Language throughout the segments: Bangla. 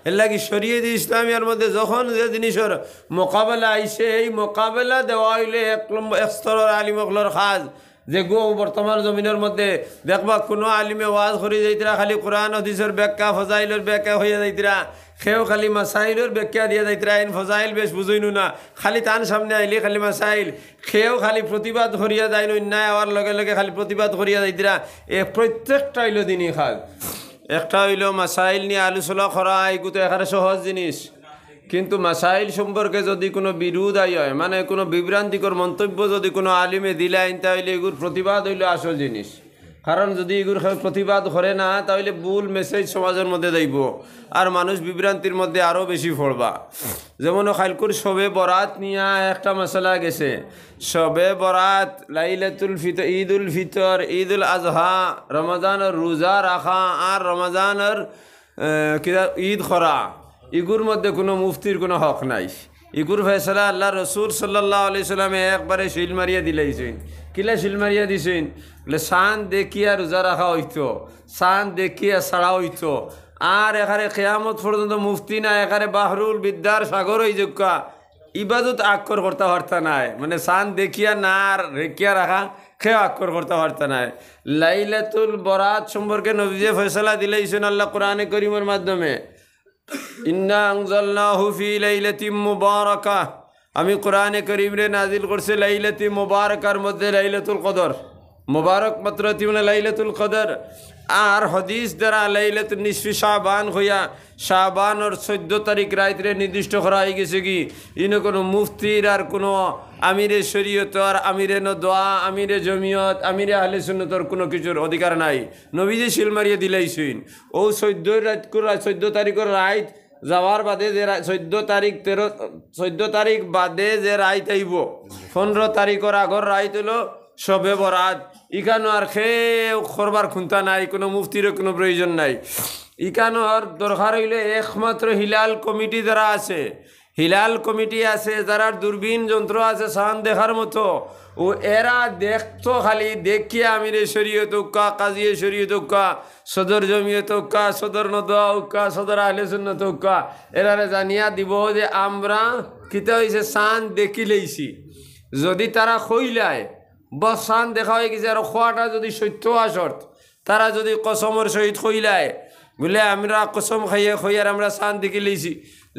এর লাগি শরীয়ত ইসলামিয়ার মধ্যে যখন যে জিনিসের মোকাবেলা আইসে এই মোকাবেলা দেওয়া হইলে এক স্তরের আলিমকলর খাজ যে গো বর্তমান জমিনের মধ্যে দেখবা কোনো আলিমে ওয়াজ করে যাইতরা খালি কোরআন হাদিসের ব্যাখ্যা ফজাইলের ব্যাখ্যা হইয়া যাইতরা সেও খালি মাসাইলের ব্যাখ্যা দিয়া যাইতরা আইন ফজাইল বেশ বুঝইনু না খালি তান সামনে আইলে খালি মাসাইল সেও খালি প্রতিবাদ করিয়া যায় অন্যায় হওয়ার লগে লগে খালি প্রতিবাদ করিয়া যাইতরা এ প্রত্যেকটা হইল দিনই খাজ একটা হইল মাসাইল নিয়ে আলোচনা করা এগুলো এখানে সহজ জিনিস কিন্তু মাসাইল সম্পর্কে যদি কোনো বিরোধ হয় মানে কোনো বিভ্রান্তিকর মন্তব্য যদি কোনো আলিমে দিলে আইন তাহলে এগুর প্রতিবাদ হইল আসল জিনিস কারণ যদি এগুর প্রতিবাদ করে না তাহলে ভুল মেসেজ সমাজের মধ্যে যাইব আর মানুষ বিভ্রান্তির মধ্যে আরও বেশি পড়বা যেমন খালকুর শবে বরাত নিয়ে একটা মশলা গেছে শবে বরাত লাইলাতুল ফিতর ঈদুল আজহা রমজানের রোজা রাখা আর রমজানের ঈদ করা ইগুর মধ্যে কোনো মুফতির কোনো হক নাই ইগুর ফয়সালা আল্লাহ রসুল সাল্লাল্লাহু আলাইহি সাল্লামে একবারে শিল মারিয়া দিলাইছেন কিলা শিল মারিয়া দিছেন বলে সান দেখিয়া রোজা রাখা হইতো সান দেখিয়া ছাড়া হইতো আর এখানে কেয়ামত পর্যন্ত মুফতি না এখানে বাহরুল বিদ্যার সাগর হয়ে যোগ্যা ইবাদত আক্কর করতে পারতা নাই মানে সান দেখিয়া না আর রেখিয়া রাখা খেয়ে আক্কর করতে পারতা নাই লাইলাতুল বরাত সম্পর্কে নবীজি ফয়সালা দিলাইছেন আল্লাহ কোরআনে করিমের মাধ্যমে ইন্না আনজালনাহু ফি লাইলাতিম মুবারাকাহ আমি কোরআনে কারীম রে নাজিল করছি লাইলাতি মুবারাকার মধ্যে লাইলাতুল কদর মুবারক মাত্র তিমনে লাইলাতুল কদর আর হাদিস দ্বারা লাইলাতুন নিসফি শাবান হইয়া শাবানের 14 তারিখ রাইতে নির্দিষ্ট করা হয়ে গেছে কি ইনো কোনো মুফতির আর কোনো আমিরে শরীয়ত আর আমিরে দোয়া আমিরে জমিয়ত আমিরে আহলে সুন্নতর কোনো কিছুর অধিকার নাই নবীজি শিল মারিয়ে দিলাইছেন ও 14 তারিখের রাইত যাওয়ার বাদে যে 14 তারিখ বাদে যে রাইত আইব 15 তারিখের আগর রাইত হলো শবে বরাত ইকানো আর খেয়ে করবার খুঁতা নাই কোনো মুফতিরও কোনো প্রয়োজন নাই ইকানোর দরকার হইলে একমাত্র হিলাল কমিটি যারা আছে হিলাল কমিটি আছে যারা দূরবীন যন্ত্র আছে সান দেখার মতো ও এরা দেখতো খালি দেখিয়া আমিরে শরীয়ত উক্কা কাজিয়ে শরীয়ত উক্কা সদর জমিয়ত উক্কা সদর নদোয়া উক্কা সদর আহলে সুন্নাত উক্কা এরারে জানিয়া দিব যে আমরা কিতা হইছে সান দেখি লইছি যদি তারা খইলায় বসান দেখা হয়ে গেছে আর খোয়াটা যদি সত্য আসত তারা যদি কসমের সহিত খইলায় বলে আমরা কসম খাইয়ার আমরা সান দেখি লইছি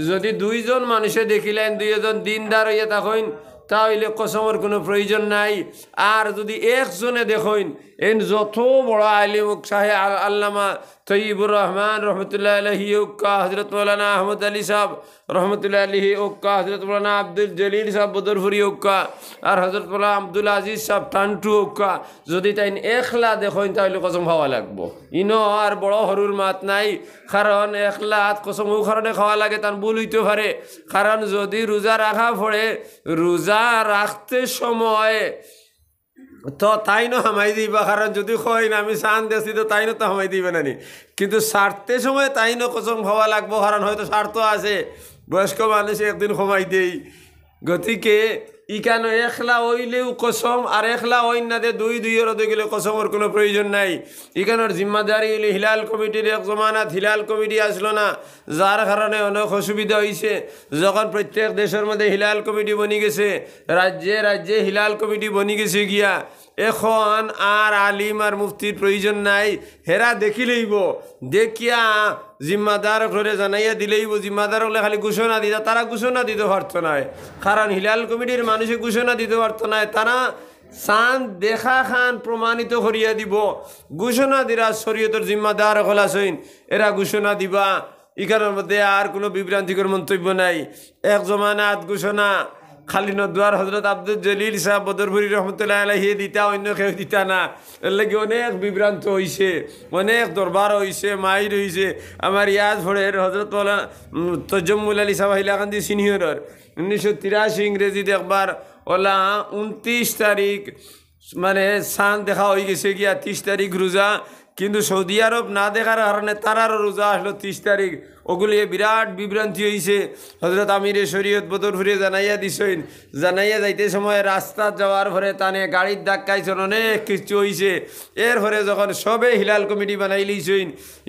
যদি দুইজন মানুষে দেখিলেন দুইজন দিনদার হইয়া তখন তাহলে কসমের কোনো প্রয়োজন নাই আর যদি একজনে দেখেন এন যত বড় আলিম সাহেব আল্লামা তৈয়বুর রহমান রহমতুল্লাহ আলহি উক্কা হজরত মৌলানা আহমদ আলী সাহেব রহমতুল্লাহ আলহি উক্কা হজরত মৌলানা আব্দুল জলিল সাহেব বদরপুরি উক্কা আর হজরত মৌলানা আব্দুল আজিজ সাহেব টান্টু উক্কা যদি তাই একলা দেখেন তাহলে কসম খাওয়া লাগবো ইনো আর বড় হরুর মাত নাই কারণ একলা কসম ও কারণে খাওয়া লাগে তার ভুল হইতে পারে কারণ যদি রোজা রাখা পড়ে রোজা রাখতে সময় তো তাই না হামাই দিবা কারণ যদি কই না আমি সান দেছি তো তাই না তো হামাই দিবে না কিন্তু সারতে সময় তাই না কসম খাওয়া লাগবো কারণ হয়তো স্বার্থ আছে বয়স্ক মানুষ একদিন সময় দেই গতিকে ইকানো একলা হইলেও কসম আর একলা হইন না দে দুইয়ের হতে গেলে কসমের কোনো প্রয়োজন নাই ইকানোর জিম্মাদারি হইলে হিলাল কমিটির এক জমানাত হিলাল কমিটি আসলো না যার কারণে অনেক অসুবিধা হয়েছে যখন প্রত্যেক দেশের মধ্যে হিলাল কমিটি বনি গেছে রাজ্যে রাজ্যে হিলাল কমিটি বনি গেছে গিয়া এখন আর আলিম আর মুফতির প্রয়োজন নাই হেরা দেখি লইব দেখিয়া জিম্মাদার ঘরে জানাইয়া দিলেইব জিম্মাদার হলে খালি ঘোষণা দিতা তারা ঘোষণা দিতে পারত না কারণ হিলাল কমিটির মানুষে ঘোষণা দিতে পারত না তারা চাঁদ দেখা খান প্রমাণিত করিয়া দিব ঘোষণা দিরা শরীয়তের জিম্মাদার হল আসইন এরা ঘোষণা দিবা ইকানোর মধ্যে আর কোনো বিভ্রান্তিকর মন্তব্য নাই এক জমানাত ঘোষণা খালি নদুয়ার হজরত আব্দুল জলিল সাহেব বদরপুরি রহমতুল্লাহ আলাইহি দিতা অন্য কেউ দিতা না এর লাগে অনেক বিভ্রান্ত হয়েছে অনেক দরবার হয়েছে মাইর হয়েছে আমার ইয়াজ ভোরের হজরত তজম্মুল আলী সাহেব হাইলাকান্দি সিনিয়রের 1983 ইংরেজিতে একবার ওলা 29 তারিখ মানে সান দেখা হয়ে গেছে গিয়া 30 তারিখ রোজা কিন্তু সৌদি আরব না দেখার কারণে তারারও রোজা আসলো 30 তারিখ ওগুলি বিরাট বিভ্রান্তি হয়েছে। হজরত আমিরে শরীয়ত বদরপুরে জানাইয়া দিছেন, জানাইয়া যাইতে সময় রাস্তা যাওয়ার পরে তানে গাড়ির ধাক্কাইছেন, অনেক কিছু হয়েছে। এর পরে যখন সবে হিলাল কমিটি বানাই লইছেন,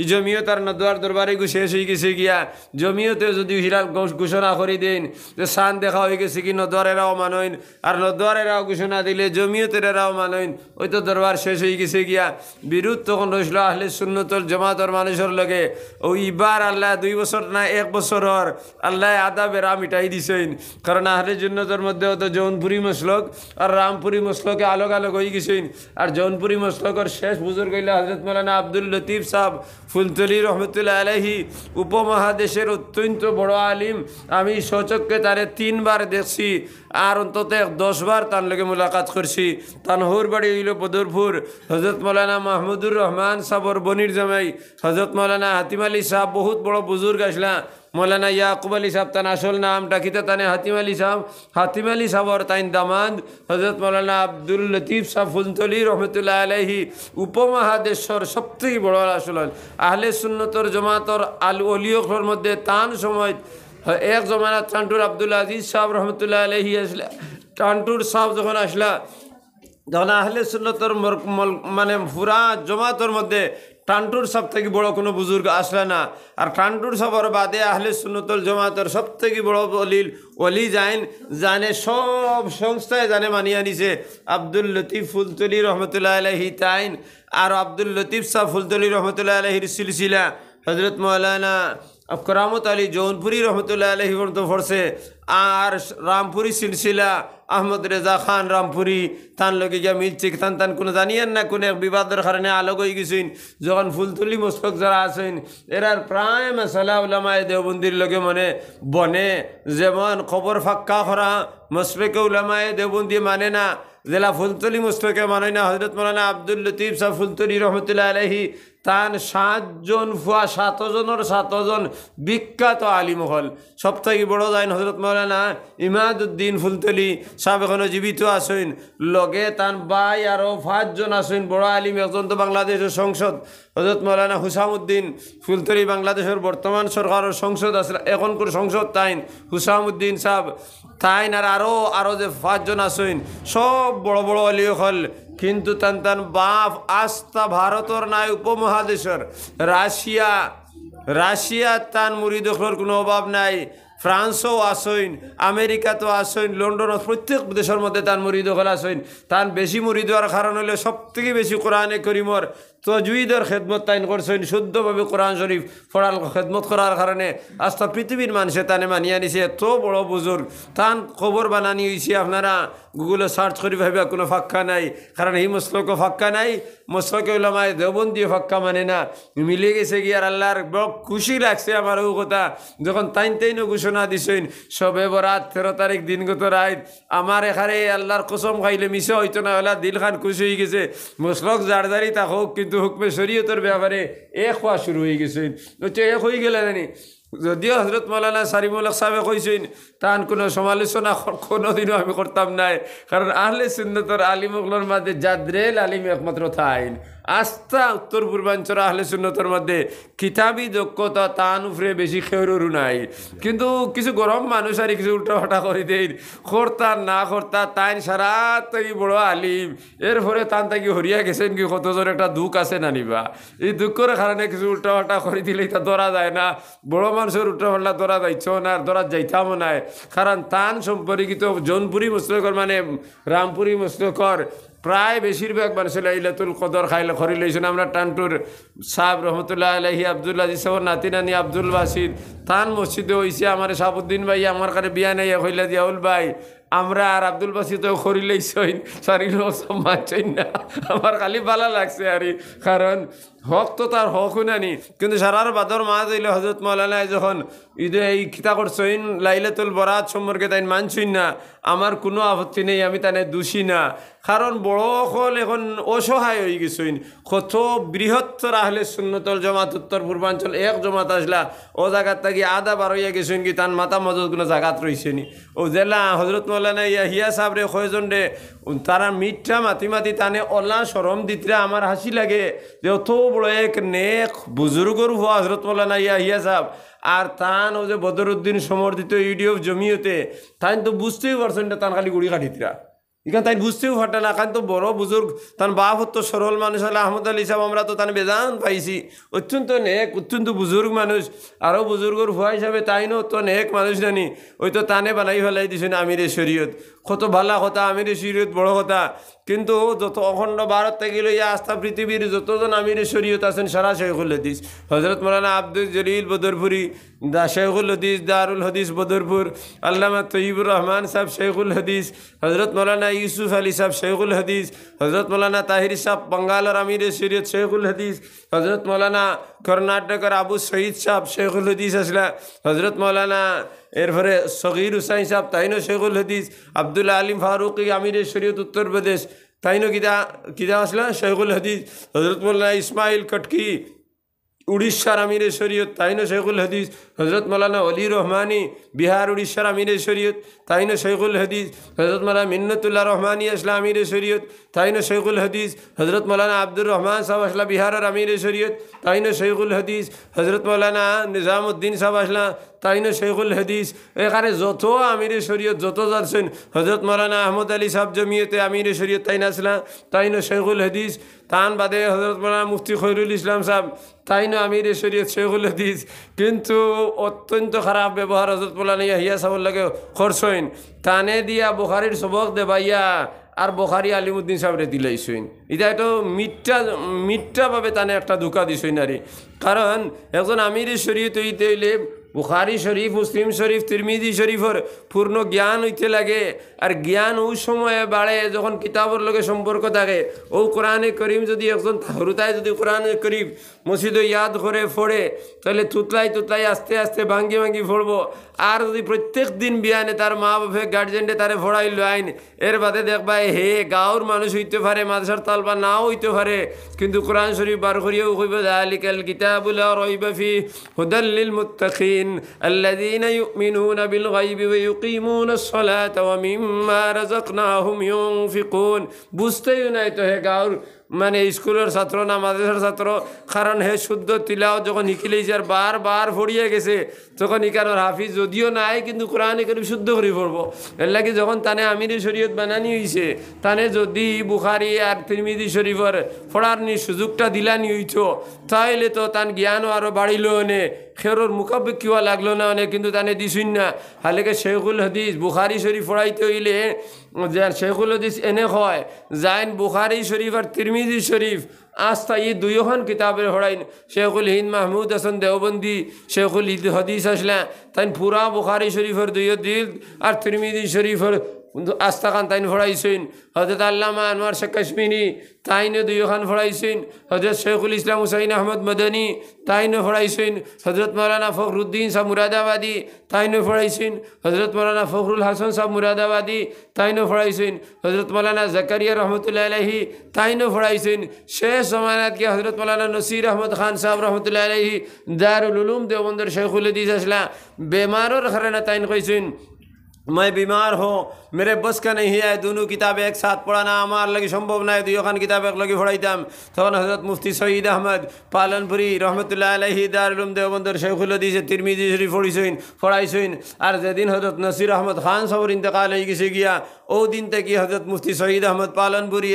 জমিও তার নদুয়ার দরবারে শেষ হয়ে গেছে গিয়া, জমিওতে যদি হিলাল ঘোষণা করে দেন যে সান দেখা হয়ে গেছে কি নদুয়ারেরাও মানইন, আর নদুয়ারেরাও ঘোষণা দিলে জমিয়তেরাও মানইন, ওই তো দরবার শেষ হয়ে গেছে গিয়া। বিরোধ তখন রইল আহলে সুন্নতল জামাতর মানুষের লগে। ওইবার আল্লাহ 2 বছর না 1 বছর আল্লাহ আদাবের মিটাই দিছেন। কারণ আহলে সুন্নতর মধ্যে তো জৌনপুরি মসলক আর রামপুরি মসলকে আলোক আলোক হয়ে গেছেন। আর জৌনপুরি মসলকর শেষ বুজুর্গ হইল হজরত মৌলানা আব্দুল লতিফ সাহেব ফুলতলি রহমতুল্লাহ আলাইহি, উপমহাদেশের অত্যন্ত বড় আলিম। আমি সচক্ষে তারে 3 বার দেখছি, আর অন্তত 10 বার তার লগে মুলাকাত করছি। তানহুর বাড়ি হইল বদরপুর। হজরত মৌলানা মাহমুদুর রহমান সাহর বনির জামাই হজরত মৌলানা হাতিম আলী সাহ বহুত বড় বুজুর্গ আসলা। মৌলানা ইয়াকুব আলী সাহেব তান আসল নাম ডাকিতে তানে হাতিম আলী সাহেব, হাতিম আলী সাহর তাইন দামাদ হজরত মৌলানা আব্দুল লতিফ সাহ ফুলতলি রহমতুল্লাহ আলাইহি, উপমহাদেশ্বর সবথেকে বড় আসল আহলে সুন্নতর জমাতর অলিয়র মধ্যে তান সময় এক জমানা টান্টুর আব্দুল আজিজ সাহেব রহমতুল্লাহ আলাইহি আসলা। টান্টুর সাহেব যখন আসলা, তখন আহলে সুন্নতর মানে পুরা জমাতর মধ্যে টান্টুর সব থেকে বড় কোনো বুজুর্গ আসলে না। আর টান্টুর সবর বাদে আহলে সুন্নতুল জমাতর সব থেকে বড় অলি জানে সব সংস্থায় জানে মানিয়ে নিছে আব্দুল লতিফ ফুলতলি রহমতুল্লাহ আলাইহি তাইন। আর আব্দুল লতিফ সাহ ফুলতলি রহমতুল্লাহ আলাইহির সিলসিলা হজরত মৌলানা করামত আলী জৌনপুরি রহমতুল্লাহ আলাইহি পর্যন্ত পড়ছে। আর রামপুরি সিলসিলা আহমদ রেজা খান রামপুরি তান লগে গিয়া মিলছে। তান কোনো জানিয়েন না কোন এক বিবাদের কারণে আলোক হয়ে গেছেন। যখন ফুলতলি মস্তক যারা আছেন এরার প্রায় মশালা উলামায়ে দেওবন্দির লগে মনে বনে, যেমন খবর ফাক্কা করা মশরকে উলামায়ে দেওবন্দি মানে না, জেলা ফুলতলি মস্তকে মানে না। হজরত মৌলানা আব্দুল লতিফ সাহ ফুলতলি রহমতুল্লাহ আলাইহি তান 7 জন ফুয়া 7 জনের 7 জন বিখ্যাত আলিম হল। সবথেকে বড় যাইন হজরত মৌলানা ইমাদউদ্দিন ফুলতলি সাহেব এখনো জীবিত আছেন। লগে তান ভাই আরও 5 জন আছেন বড় আলিম। একজন তো বাংলাদেশের সংসদ হজরত মৌলানা হুসামউদ্দিন ফুলতলি, বাংলাদেশের বর্তমান সরকারের সংসদ আছে এখনকার সংসদ তাইন হুসামউদ্দিন সাহেব তাইন। আর আরও যে 5 জন আছেন সব বড় বড় আলি হল। কিন্তু তান বাপ আস্থা ভারতর নাই উপমহাদেশের, রাশিয়া তান মুরিদখর কোনো অভাব নাই। ফ্রান্সও আসইন, আমেরিকাতেও আসইন, লন্ডন, প্রত্যেক দেশের মধ্যে তান মুরিদ হল আসইন। তান বেশি মুরিদ হওয়ার কারণ হলে সবথেকে বেশি কোরআনে করিমর তজুইদের খেদমত তাইন করছেন। শুদ্ধভাবে কোরআন শরীফ পড়ার খেদমত করার কারণে আস্থা পৃথিবীর মানুষে তানে মানিয়ে নিছে। এত বড় বুজুর্গ তান খবর বানানি হয়েছে। আপনারা গুগলে সার্চ করি ভাবে কোনো ফাক্কা নাই, কারণ এই মসলকও ফাক্কা নাই, মসলকে উলামায়ে দেওবন্দি ফাক্কা মানে না। মিলে গেছে কি আর আল্লাহর বড় খুশি লাগছে আমার ও কথা যখন তাইনও ঘোষণা দিছেন সবে বরাত 13 তারিখ দিনগত রাত। আমার এখানে আল্লাহর কসম খাইলে মিশে হইতো না, হলে দিল খান খুশি হয়ে গেছে। মসলক জারদারি তা হোক, কিন্তু হুকমে শরীয়তের ব্যাপারে এক হওয়া শুরু হয়ে গেছে। এক হয়ে গেলে জানি যদিও হজরত মৌলানা সারিমুল হক সাহেবে কইছেন তান কোনো সমালোচনা কোনোদিনও আমি করতাম নাই, কারণ আহলে সুন্নতর আলিমগুলোর মাঝে জাদরেল আলিম একমাত্র থাইন। আস্থা উত্তর পূর্বাঞ্চল আহলে সুন্নতর মধ্যে কিতাবি দক্ষতা তান উপরে বেশি খেউরু নাই। কিন্তু কিছু গরম মানুষ আর কিছু উল্টাপাল্টা করে দেন, খরতা না খরতা তাইন সারা তাই বড় আলিম। এরপরে তান তাকে হরিয়া গেছেন কি কতজন একটা দুঃখ আছে না নিবা, এই দুঃখের কারণে কিছু উল্টাপাল্টা করে দিলে তা ধরা যায় না। বড় মানুষের উল্টাপাল্টা ধরা যাইছেও না, আর ধরা যাইতামও নাই। কারণ তান সম্পর্কিত জৌনপুরি মুসলকর মানে রামপুরি মুসলকর প্রায় বেশিরভাগ মানুষ লাইলাতুল কদর খাইলে খরি লইছেন। আমরা টান্টুর সাহেব রহমতুল্লাহ আলাইহি আব্দুল আজিজ সাহেব নাতিনানি আব্দুল বাসির তান মসজিদে হয়েছে। আমার সাবুদ্দিন ভাই আমার কাছে বিয়া নেই হইলা দিয়াউল ভাই আমরা আর আব্দুল বাসিতেও খরি লইছইন, সারিল মানছইন না। আমার খালি ভালো লাগছে আর, কারণ হক তো তার হক নানি। কিন্তু সারার বাদর মাছ হইলে হজরত মৌলানা যখন ঈদে এই খিতা করছইন লাইলাতুল বরাত সম্পর্কে তাই মানছইন না, আমার কোনো আপত্তি নেই, আমি তানে দোষী না। কারণ বড় হল এখন অসহায় হয়ে গেছইন। কত বৃহত্তর আহলে সুন্নতল জমাত উত্তর পূর্বাঞ্চল এক জমাত আসলা, ও জায়গার থাকি আদা বার হইয়া গেছেন কি তার মাথা মজুদ কোনো জায়গাত রয়েছে নি। ও জেলা হজরত মৌলানা হিয়া সাহেব রে কয়জন রে তারা মিঠা মাতি মাতি তানে অলা সরম দিতরা। আমার হাসি লাগে যে অত বড় বড় এক নেক বুজুর্গর হুয়া হজরত মৌলানা ইয়াহিয়া সাহেব আর তান ও যে বদরুদ্দিন সমর্থিত ইউডিএফ জমিয়তে তাই তো বুঝতেই পারছেন না, তান খালি গুড়ি কাটিতরা এখানে তাই বুঝতেও ফাটে না। কারণ তো বড় বুজুর্গ তার বাপ হতো সরল মানুষ হলে আহমদ আলী সাহেব, আমরা তো তার বেজান পাইছি, অত্যন্ত নেক অত্যন্ত বুজুর্গ মানুষ। আরও বুজুর্গর ভুয়া হিসাবে তাইনও তো নেক মানুষ জানি, ওই তো তানে বানাই ফেলাই দিছেন আমিরে শরীয়ত। কত ভালা কথা, আমিরে শরীয়ত বড় কথা। কিন্তু যত অখণ্ড ভারত থেকে লইয়া আস্থা পৃথিবীর যতজন আমিরে শরীয়ত আছেন সারা শেখুল হাদিস, হজরত মৌলানা আব্দুল জলিল বদরপুরি দা শেখুল হাদিস দারুল হাদিস বদরপুর, আল্লামা তৈবুর রহমান সাহেব শেখুল হাদিস, হজরত মৌলানা ইউসুফ আলী সাহেব শেখুল হাদিস, হজরত মৌলানা তাহির সাহেব বাঙ্গালোর আমিরে শরীয়ত শেখুল হাদিস, হজরত মৌলানা কর্ণাটকের আবু শহীদ সাহেব শেখুল হাদিস আসলা, হজরত মৌলানা এরপরে সগির হুসাইন সাহেব তাইনো শেখুল হাদিস, আবদুল্লাহ আলিম ফারুকি আমিরে শরীয়ত উত্তরপ্রদেশ তাইনো কিদা আসলা শেখুল হাদিস, হজরত মৌলানা ইসমাইল কটকি উড়িষ্যার আমিরে শরীয়ত তাইনো শেখুল হাদিস, হজরত মৌলানা অলি রহমানি বিহার উড়িষ্যার আমিরে শরীয়ত তাইনো শেখুল হাদিস, হজরত মৌলানা মিন্নতুল্লাহ রহমানি আসলা আমিরে শরীয়ত তাইনো শেখুল হাদিস, হজরত মৌলানা আব্দুর রহমান সাহেব আসলা বিহারের আমিরে শরীয়ত তাইনো শেখুল হাদিস, হজরত মৌলানা নিজামুদ্দিন সাহেব আসলা তাইনো শেখুল হাদিস। এখানে যত আমিরে শরীয়ত যত যাচ্ছেন, হজরত মৌলানা আহমদ আলী সাহেব জমিয়তে আমিরে শরীয়ত তাইন আসলা তাইনো শেখুল হাদিস। তান বাদে হজরত মৌলানা মুফতি খৈরুল ইসলাম সাহেব তাইনো আমিরে শরীয়ত শেখুল হাদিস। কিন্তু অত্যন্ত খারাপ ব্যবহার হজরত মৌলানা ইয়াহিয়া সাহেবের লাগে খরচইন, তানে দিয়া বুখারির সবক দেবাইয়া আর বুখারি আলিমুদ্দিন সাহেবরে দিলাইছইন। এটা তো মিথ্যাভাবে তানে একটা ধোকা দিছইন আরে। কারণ একজন আমিরে শরীয়ত হইতে হইলে বুখারি শরীফ মুসলিম শরীফ তিরমিজি শরীফের পূর্ণ জ্ঞান হইতে লাগে। আর জ্ঞান ওই সময়ে বাড়ে যখন কিতাবের লগে সম্পর্ক থাকে। ও কোরআনে করিম যদি একজন হরুতায় যদি কোরআনে করিম মসজিদে ইয়াদ করে পড়ে, তাহলে তুতলাই আস্তে আস্তে ভাঙ্গি পড়বো। আর যদি প্রত্যেক দিন বিয়ানে তার মা বাপে গার্জেন্টে তারে ফড়াইল আইন, এর বাদে দেখবা হে গাঁর মানুষ হইতে পারে, মাদ্রাসার তালবা নাও হইতে পারে, কিন্তু কোরআন শরীফ বার করিয়াও কইব যালিকাল কিতাবু লা রাইবা ফি হুদাল লিল মুত্তাকিন আল্লাযীনা ইউমিনুনা বিল গায়বি ওয়া ইউকিমুনাস সালাতা ওয়া মিম্মা রাযাকনাহুম ইউনফিকুন। বুঝতেই নাই তো হে গাঁর মানে স্কুলের ছাত্র না মাদ্রাসার ছাত্র, কারণ হে শুদ্ধ তিলাও যখন শিখিলেছে আর বার ফড়িয়ে গেছে, তখন ইকানোর হাফিজ যদিও নাই কিন্তু কোরআনে করিম শুদ্ধ করে পড়বো। এর লাগে যখন তানে আমিরে শরীয়ত বানানি হয়েছে, তানে যদি বুখারি আর তিরমিজি শরীফের পড়ার সুযোগটা দিলানি হইত, তাইলে তো তান জ্ঞানও আরও বাড়িল নে, খেরোর মুখাবে কিওয়া লাগলো না অনেক, কিন্তু তানে দিছুন না। হালেকে শেখুল হাদিস বুখারি শরীফ পড়াইতে হইলে শেখুল হাদিস এনে হয় যাইন বুখারি শরীফ আর তিরমিজি শরীফ আস্থা এই দুইখন কিতাবের হড়াইন। শেখুল হিন্দ মাহমুদ হাসান দেওবন্দি শেখুল হাদিস আসলা তাই পুরা বুখারি শরীফের দুই দিল আর তিরমিজি শরীফের আস্থা খান তাইন ফড়াইছেন। হজরত আল্লামা আনোয়ার শেখ কাশ্মীরি তাইনে দুইখান ফড়াইছেন। হজরত শেখুল ইসলাম হুসাইন আহমদ মদনী তাইনে ফড়াইছেন। হজরত মৌলানা ফখরুদ্দিন সাহেব মুরাদাবাদী তাইনে ফড়াইছেন। হজরত মৌলানা ফখরুল হাসান সাহেব মুরাদাবাদী তাইনে ফড়াইছেন। হজরত মৌলানা জাকারিয়া রহমতুল্লাহ আলাইহি তাইনে ফড়াইছেন। শেষ জমানাত গিয়ে হজরত মৌলানা নসির আহমদ খান সাহেব রহমতুল্লাহ আলাইহি দারুল উলুম দেওবন্দের শেখুল হাদিস আসলা বেমারর কারণে তাইন কইছেন मैं बीमार हूँ, मेरे बस का नहीं है दोनों किताबें एक साथ पढ़ाना, हमार लगी संभव ना है दुई खान किताब एक लगी पढ़ाईताम। तখন हजरत मुफ्ती शहीद अहमद पालनपुरी रहमतुल्लाह अलैहि दारुल उलूम देवबंदर शेखुल हदीस तिरमिजी शरीफ पढ़ाইছেন। আর যেদিন হজরত নসির আহমদ খান সাহেবের ইন্তেকাল হয়ে গেছে গিয়া ও দিন থেকে হজরত মুফতি শহীদ আহমদ পালনপুরি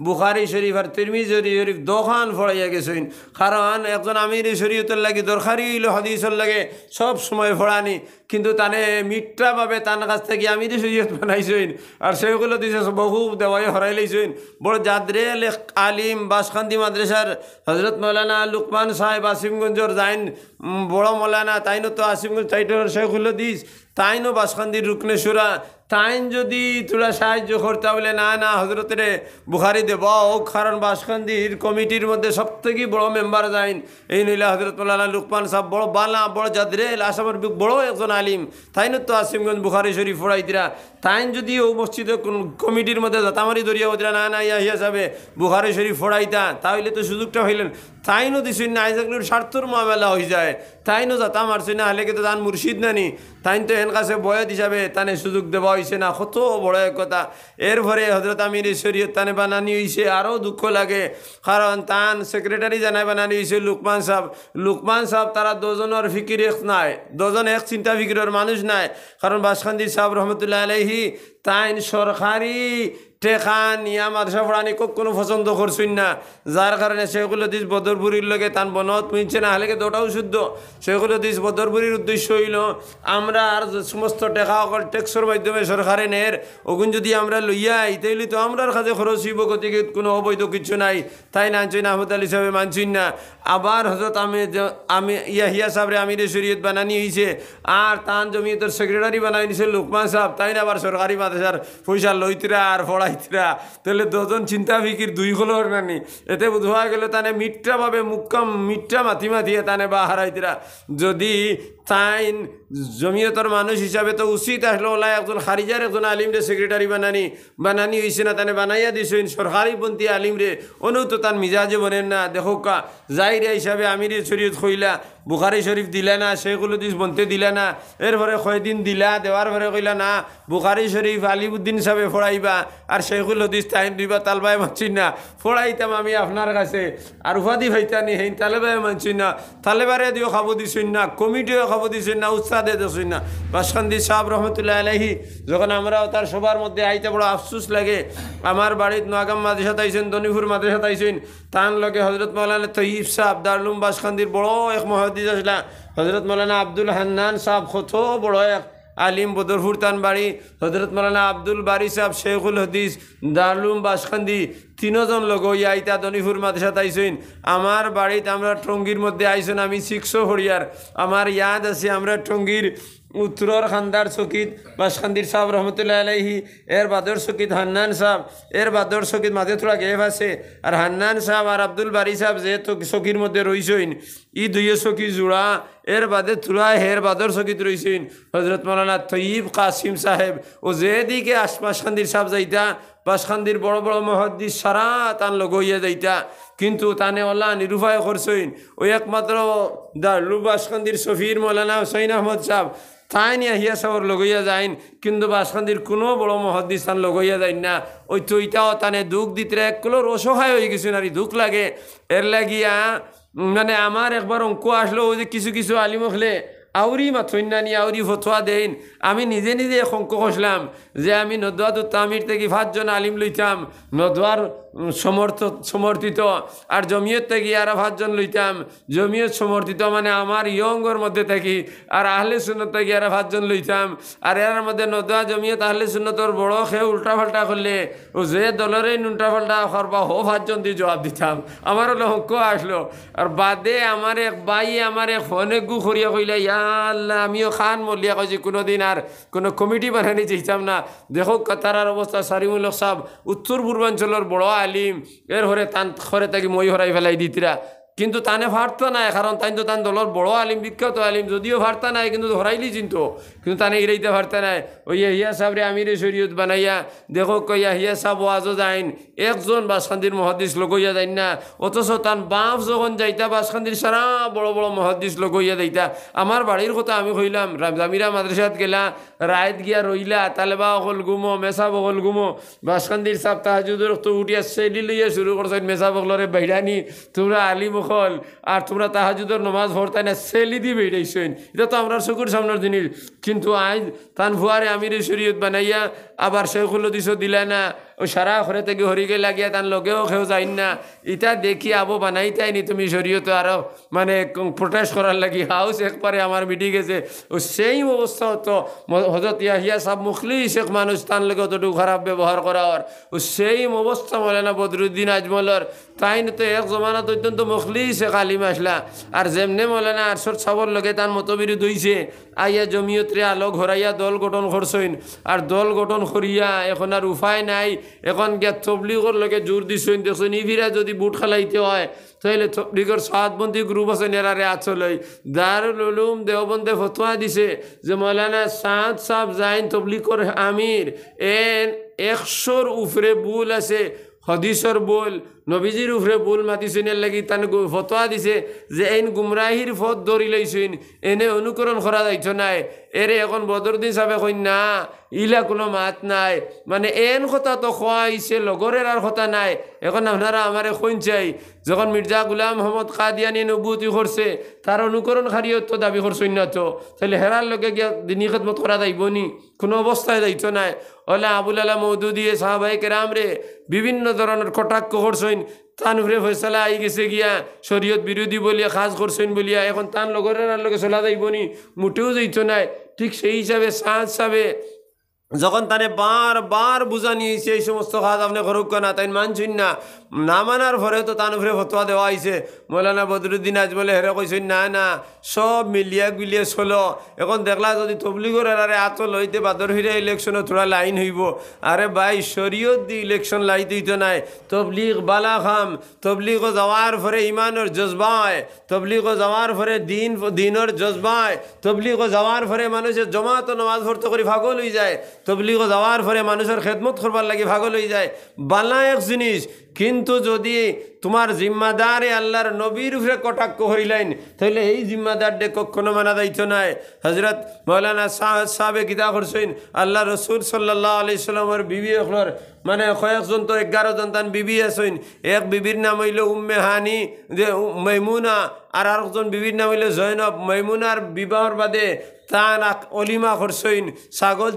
বুখারি শরীফ আর তিরমিজি শরীফ দোকান পড়াইয়া গেছেন। কারণ একজন আমির শরীয়তের লাগে দরকারি হইল হদিসের লাগে সব সময় পড়ানি, কিন্তু তানে মিথ্যাভাবে তার কাছ থেকে আমির শরীয়ত বানাইছেন। আর সেগুলো দিছে বহু দেওয়াই হরাই লাইছেন। বড় জাদরে আলিম বাসখান্দি মাদ্রাসার হজরত মৌলানা লুকমান সাহেব আসিমগঞ্জর যাইন বড় মৌলানা তাইনও তো আসিমগঞ্জ টাইটর শেখুল হাদিস তাইনও বাসখান্দির রুকনেশ্বরা তাইন যদি তোরা সাহায্য করতে বলে না হজরতের বুখারি দেবাও, কারণ বাসখান্দির কমিটির মধ্যে সব থেকে বড় মেম্বার যাইন এই নইলে হজরত মৌলানা লুকমান সাহেব বড় বালা বড় জাদরে আসামের বড় একজন আলিম তাইনও তো আসিমগঞ্জ বুখারি শরীফ পড়াইতিরা। তাইন যদি ও মসজিদে কমিটির মধ্যে জাতামারি দরিয়া ওদিরা না ইয়া যাবে বুখারি শরীফ পড়াইতা, তাহলে তো সুযোগটা হইলেন তাইনও দিছেন না। আইজাগুলোর স্বার্থর মামলা হয়ে যায়, তাইনও যাতা মারছে না হলে কিন্তু তান মুর্শিদ নানি তাইন তো এন কাছে বয়স হিসাবে তানে সুযোগ দেওয়া হয়েছে না, কত বড় এক কথা। এরপরে হজরত আমির শরীয়ত তানে বানানি হয়েছে, আরও দুঃখ লাগে, কারণ তান সেক্রেটারি জানাই বানানি হয়েছে লুকমান সাহেব। লুকমান সাহেব তারা দুজনের ফিকির এক নাই, দুজন এক চিন্তা ফিকিরের মানুষ নাই, কারণ বাসখান্দি সাহেব রহমতুল্লাহ আলাইহি তাইন সরকারি টেকা নিয়া মাদ্রাসা পড়ানি কোনো পছন্দ করছেন না, যার কারণে শেখুল হাদিস বদরপুরীর লগে তান বনত মিলছে না হলে দোটাও শুদ্ধ। শেখুল হাদিস বদরপুরীর উদ্দেশ্য হইল আমরা আর সমস্ত টেকা অকল ট্যাক্সের মাধ্যমে সরকারে নের ওগুন যদি আমরা লইয়া তাইলে তো আমরার কাছে খরচ হইব, গতিকে কোনো অবৈধ কিছু নাই, তাই নানছেন না আহমদ আলী সাহেব মানছেন না। আবার হজরত আমি ইয়াহিয়া সাহেবরে আমির শরীয়ত বানানি হয়েছে, আর তান জমিয়তের সেক্রেটারি বানাই নিছে লুকমান সাহেব, তাই না আবার সরকারি মাদ্রাসার পয়সা লইতরা আর পড়াইতরা, তাহলে দুজন চিন্তা ফিকির দুই হলোর নানি। এতে বোঝা গেল তানে মিথ্যাভাবে মুক্কাম মিথ্যা মাথি মাথিয়ে তানে বা হারাইতরা। যদি তাইন জমিয়তর মানুষ হিসাবে তো উচিত আসলো ওলা একজন খারিজার একজন আলিমরে সেক্রেটারি বানানি হয়েছে না, তানে বানাইয়া দিছেন সরকারিপন্থী আলিমরে, অনু তো তার মিজাজে বনেন না। দেখো কা জাহিরা হিসাবে আমির শরীয়ত কইলা, বুখারি শরীফ দিলা না, শেখুল হাদিস বনতে দিলা না, এরপরে কয়দিন দিলা, দেওয়ার পরে কইলা না বুখারি শরীফ আলিউদ্দিন সাহেবে ফোড়াইবা আর শেখুল হাদিস টাইম দিবা, তালবাই মানছি না, ফোড়াইতাম আমি আপনার কাছে আর উপাধি ভাইতানি হেন তালেবাই মানছি না, তালেবারে দিও খাবো দিছেন না, কমিটিও খাবো দিছেন না, উৎসাদে দিছেন না। বাসখান্দি সাহেব রহমতুল্লাহ আলাইহি যখন আমরাও তার সবার মধ্যে আইতে বড় আফসুস লাগে। আমার বাড়িতে নোয়াগাম মাদ্রাসাত আইছেন, দনিপুর মাদ্রাসাত আইছেন, তান লগে হজরত মৌলানা তৈয়ব সাহেব দারুল বাসখান্দির বড় এক মুহাদ্দিস আসলা, হজরত মৌলানা আব্দুল হান্নান সাহেব কত বড় এক আলিম বদরপুর তান বাড়ি, হজরত মৌলানা আব্দুল বারি সাহেব শেখুল হাদিস দারুল বাসখান্দি, তিনজন লোক আইতা দনিপুর মাদ্রাসাত আইসেন। আমার বাড়িতে আমরা টঙ্গীর মধ্যে আইসেন, আমি 600 হরিয়ার আমার ইয়াদ আছে, আমরা টঙ্গীর উত্তর খান্দার চকিত বাসখান্দির সাহেব রহমতুল্লাহ আলাইহি, এর বাদর চকিত হান্নান সাহেব, এর বাদর চকিত মাঝে থোড়া গেপ আছে, আর হান্নান সাহেব আর আব্দুল বারি সাহেব যে চকির মধ্যে রইছেন ই দুইয়ে চকি জোড়া, এর বাদে থোড়া হের বাদর চকিত রইছেন হজরত মৌলানা তৈয়ব কাসিম সাহেব। ও যেদিকে বাসখান্দির সাহেব যাইতা বাসখান্দির বড় বড় মুহাদ্দিস সারা তান লগইয়া যাইতা, কিন্তু তানে ওলা নিরুপায় করছেন। ওই একমাত্র দারুল বাসখান্দির সফির মৌলানা হুসাইন আহমদ সাহেব তাই নিয়ে হিয়া সাহর লগইয়া যাইন, কিন্তু বাসখান্দির কোনো বড় মুহাদ্দিস তান লগইয়া যাইন না। ওই তৈটাও তানে দুঃখ দিতে এক কলোর অসহায় হয়ে গেছেন, আর দুঃখ লাগে। এর লাগিয়া মানে আমার একবার অঙ্ক আসলো, ওই যে কিছু কিছু আলিম হলে আউরি মাথন্যানি আউরি ফতোয়া দেন, আমি নিজে নিজে অঙ্ক কষলাম যে আমি নদওয়াত তামির থেকে 5 জন আলিম লইতাম, নদওয়ার সমর্থিত, আর জমিয়ত থেকে আর 5 জন লইতাম, জমিয়ত সমর্থিত মানে আমার ইয়ঙ্গর মধ্যে থাকি, আর আহলে সুন্নত থেকে আর 5 জন লইতাম, আর এর মধ্যে নদওয়া জমিয়ত আহলে সুন্নতর বড় খেয়ে উল্টাপাল্টা করলে ও যে দলেরই উল্টাপাল্টা করবা 5 জন দিয়ে জবাব দিতাম। আমার হলো অঙ্ক আসলো, আর বাদে আমার এক ভাই আমার এক ফোনে গু করিয়া কইলা ইয়া আল্লাহ, আমিও খান মলিয়া কইছি কোনোদিন আর কোনো কমিটি বানানি চাইতাম না। দেখো তারার অবস্থা, সারিমুল হক সাহেব উত্তর পূর্বাঞ্চলের বড় আলিম, এর হরে তান খরে তাকে মই হরাই ফেলাই দিতিরা, কিন্তু তানে ভারতা নাই, কারণ তাই তো তান দলের বড় আলিম, বিখ্যাত আলিম, যদিও ভারতা নাই কিন্তু হরাইলি চিনতো, কিন্তু তানে ইরাইতে ভারতা নাই। ওই ইয়াহিয়া সাহেবরে আমিরে শরীয়ত বানাইয়া দেখো ইয়াহিয়া সাহেব ওয়াজও যাইন, একজন বাসখান্দির মুহাদ্দিস লগইয়া যাইন না, অথচ তান বাপ যখন যাইতা বাসখান্দির সারা বড় বড় মুহাদ্দিস লগইয়া যাইতা। আমার বাড়ির কথা আমি কইলাম, জামিরা মাদ্রাসাত গেলা, রায়ত গিয়া রইলা, তালেবা অকল গুমো, মেসা বকল গুমো, বাসখান্দির সাহেব তাহাজুদের তো উঠিয়া সেলি লইয়া শুরু করছেন, মেসা বকলরে বাইরানি তোমরা আলিম হল আর তোমরা তাহাজুদের নমাজ ভরতাই না, সেলি দিয়ে বেড়াইছেন, এটা তো আমরা চকুর সামনের জিনিস। কিন্তু আজ তান ভুয়ারে আমিরে শরীয়ত বানাইয়া আবার শেখুল হাদিসও দিলাই না, ও সারা ঘরে থেকে হরিকে লাগিয়া তান লগেও খেও যাইন না, এটা দেখি আবো বানাইতাইনি তুমি শরীয়ত আরো মানে প্রোটেস্ট করার লাগি হাউস একবারে আমার মিটি গেছে। ও সেই অবস্থা হতো হজরত ইয়াহিয়া সাহেব মুখলিস এক মানুষ, তান লগে অতটুকু খারাপ ব্যবহার করার, ও সেই অবস্থা মৌলানা বদরুদ্দিন আজমলের, তাই তো এক জমানাত অত্যন্ত মুখলিস এক আলিম আসলা, আর যেমনে মৌলানা আরশদ সাহর লগে তার মতবিরোধ হইছে, আইয়া জমিয়তরে আলো ঘরাইয়া দল গঠন করছেন, আর দল গঠন করিয়া এখন আর উপায় নাই, এখন গিয়া তবলিগর লগে জোর দিছেন। দেখছেন ইভিরা যদি বুট খেলাইতে হয় তাহলে তবলিগর সাতবন্দি গ্রুপ আছে, নেরারে আছলই দারুল উলুম দেওবন্দে ফতোয়া দিছে যে মৌলানা সাদ সাহেব যাইন তবলিগর আমির, এন 100-র উপরে ভুল আছে, হদিসর বল নবীজির উপরে ভুল মাতিছেন এর লাগি তান ফতোয়া দিছে যে এইন গুমরাহির ফত ধরি লইছেন এনে অনুকরণ করা যাইতো নাই এরে এখন বদরুদ্দিন সাহেব কই না ইলা কোনো মাত নাই মানে এন কথা তো খোয়া হইছে লগরের আর কথা নাই এখন আপনারা আমারে কইন চাই যখন মির্জা গুলাম মোহাম্মদ কাদিয়ানি নবুতি করছে তার অনুকরণকারীও তো দাবি করছেন না তো তাহলে হেরার লগে গিয়া দিনী খেদমত করা যাইব নি কোনো অবস্থায় যাইতো নাই ওলা আবুল আলা মওদুদিয়ে সাহাবায়ে কেরাম রে বিভিন্ন ধরনের কটাক্ষ করছেন তান উপরে ফয়সালা আই গেছে গিয়া শরীয়ত বিরোধী বলিয়া খাস করছেন বলিয়া এখন তান লগরের আর লগে চলা যাইব নি মোটেও যাইতো নাই ঠিক সেই হিসাবে সাহায্য হিসাবে যখন তানে বার বুঝা নিয়েছে এই সমস্ত কাজ আপনি করুক না তাই মানছেন না মানার পরে তো তার উপরে ফতোয়া দেওয়া হয়েছে মৌলানা বদরুদ্দিন আজ বলে হেরে কইছেন না সব মিলিয়া গুলিয়ে চলো এখন দেখলা যদি তবলিগর আরে আতল হইতে বাদর হিরে ইলেকশনে থোড়া লাইন হইব আরে ভাই শরীয়ত দি ইলেকশন লাইতে হইতো নাই তবলিগ বালা খাম তবলিগ যাওয়ার পরে ইমানের জজবা হয় তবলিগ যাওয়ার পরে দিনের জজবা হয় তবলিগ যাওয়ার পরে মানুষের জমাত নামাজ ভর্তি করে ভাগল হয়ে যায় তবলিগ যাওয়ার পরে মানুষের খেদমত করবার লাগে ভাগল হয়ে যায় বালা এক জিনিস কিন্তু যদি তোমার জিম্মাদারে আল্লাহর নবীর উপরে কটাক্ষ হইলেন তাহলে এই জিম্মাদারডে কখনো মানা যাইতো নাই হজরত মৌলানা সাহেবে গীতা করছেন আল্লাহ রসুল সাল্লাল্লাহু আলাইহি সাল্লামের বিবি হলর মানে কয়েকজন তো 11 জন তান বিবি আছেন এক বিবির নাম হইল উম্মে হানি যে মাইমুনা আর আরেকজন বিবির নাম হইল জয়নব মাইমুনার বিবাহর বাদে তান অলিমা করছেন ছাগল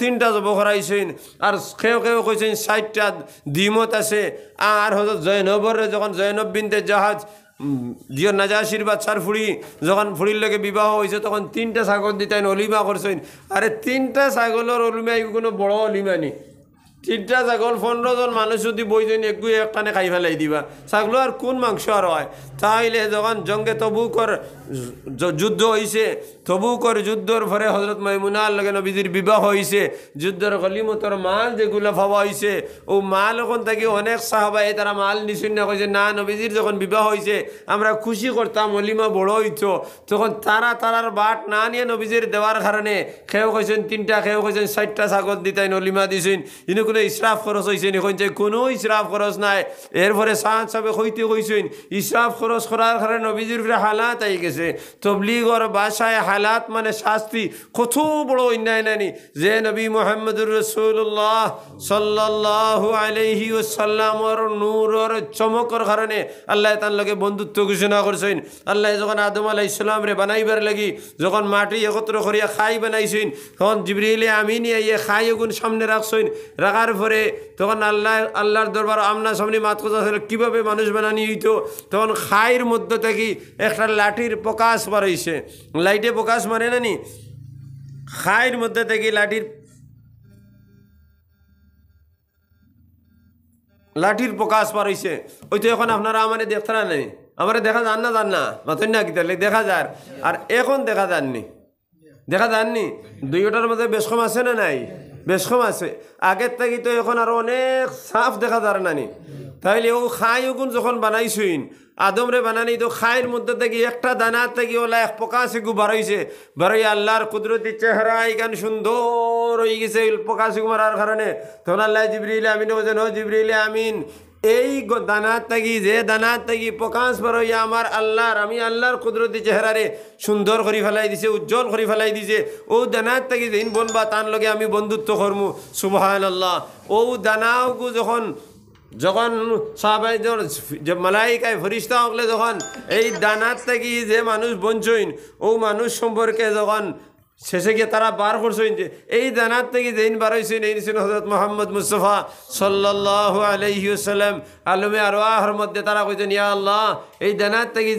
তিনটা জব করাইছেন আর কেউ কইছেন 60টা দ্বিমত আছে আর হজরত জয়নবর যখন জয়নব বিনতে জাহাজ জিও নাজাসির বাচ্চার ফুড়ি যখন ফুড়ির লগে বিবাহ হয়েছে তখন 3টা ছাগল দিতেন অলিমা করছেন আরে 3টা ছাগলের অলিমা কোনো বড় অলিমা নেই 3টা ছাগল 15 জন মানুষ যদি বইজন একটানে খাই ফেলাই দিবা ছাগল আর কোন মাংস আর হয় তাইলে যখন জঙ্গে তবুকর যুদ্ধ হয়েছে তবুকর যুদ্ধর পরে হজরত মাইমুনার লগে নবীজির বিবাহ হয়েছে যুদ্ধের গলিমতর মাল যেগুলো পাওয়া হয়েছে ও মাল এখন থাকি অনেক সাহাবাই তারা মাল নিশুন না কইছে না নবীজির যখন বিবাহ হয়েছে আমরা খুশি করতাম অলিমা বড় হইতো তখন তারার বাট না নিয়ে নবীজির দেওয়ার কারণে খেয়েও কইছেন 3টা খেয়েও কইছেন 60টা ছাগল দিতেন অলিমা দিছেন ইনি কোনো ইসরাফ খরচ হয়েছে নি কইছে কোনো ইসরাফ খরচ নাই এরপরে সাহায্য সাহেব কইতে কইছেন ইসরাফ খরচ করার কারণে নবীজির উপরে হালাত আই গেছে তবলিগর ভাষায় হালাত মানে শাস্তি কত বড় অন্যায় নানি যে নবী মুহাম্মদুর রাসূলুল্লাহ সাল্লাল্লাহু আলাইহি ওয়াসাল্লামর নূরের চমকের কারণে আল্লাহ তার লগে বন্ধুত্ব ঘোষণা করছেন আল্লাহ যখন আদম আলাইহিস সালাম রে বানাইবার লাগি যখন মাটি একত্র করিয়া খাই বানাইছেন তখন জিবরিলে আমিন আইয়ে খাই গুণ সামনে রাখছেন রাখার পরে তখন আল্লাহর দরবার আমনা সামনে মাত কথা কীভাবে মানুষ বানানি হইতো তখন খাইয়ের মধ্যে থেকে একটা লাঠির প্রকাশ বাড়াইছে লাইটে প্রকাশ মারে না নি খাইয়ের মধ্যে থেকে লাঠির প্রকাশ বাড়াইছে ওই তো এখন আপনারা আমারে দেখতে না নেই আমারে দেখা যান না মাথেন না কি তাহলে দেখা যায় আর এখন দেখা যাননি 2টার মধ্যে বেশ কম আছে না নাই বেশ কম আছে আগের থেকে তো এখন আরো অনেক সাফ দেখা যায় নানি তাইলে ও খাই ওগুন যখন বানাইছইন আদম রে বানানি তো খাইয়ের মধ্যে থেকে একটা দানার থেকে ওলা এক প্রকাশ এগু বাড়াইছে বাড়াই আল্লাহর কুদরতি চেহারা এখান সুন্দর হয়ে গেছে প্রকাশ এগু মারার কারণে তখন আল্লাহ জিবরিল আমিন বলছেন ও জিবরিল আমিন এই দানার থাকি যে দানার থাকি প্রকাশ বারইয়া আমার আল্লাহর আমি আল্লাহর কুদরতি চেহারারে সুন্দর করে ফেলাই দিছে উজ্জ্বল করে ফেলাই দিছে ও দানার থাকি যেদিন বলবা তার লগে আমি বন্ধুত্ব করমু সুবহানাল্লাহ ও দানাওগু যখন সাহাবাই যে মালাইকায় ফরিস্তা হকলে যখন এই দানার থেকে যে মানুষ বঞ্চইন ও মানুষ সম্পর্কে যখন শেষে গিয়ে তারা বার করছেন যে এই দানার থেকে যেদিন বার হয়েছেন এই ছিলেন হযরত মুহাম্মদ মুস্তাফা সাল্লাল্লাহু আলাইহি ওয়াসাল্লাম আলমে আরওয়াহর মধ্যে তারা কইছেন ইয়া আল্লাহ এই দানার থেকে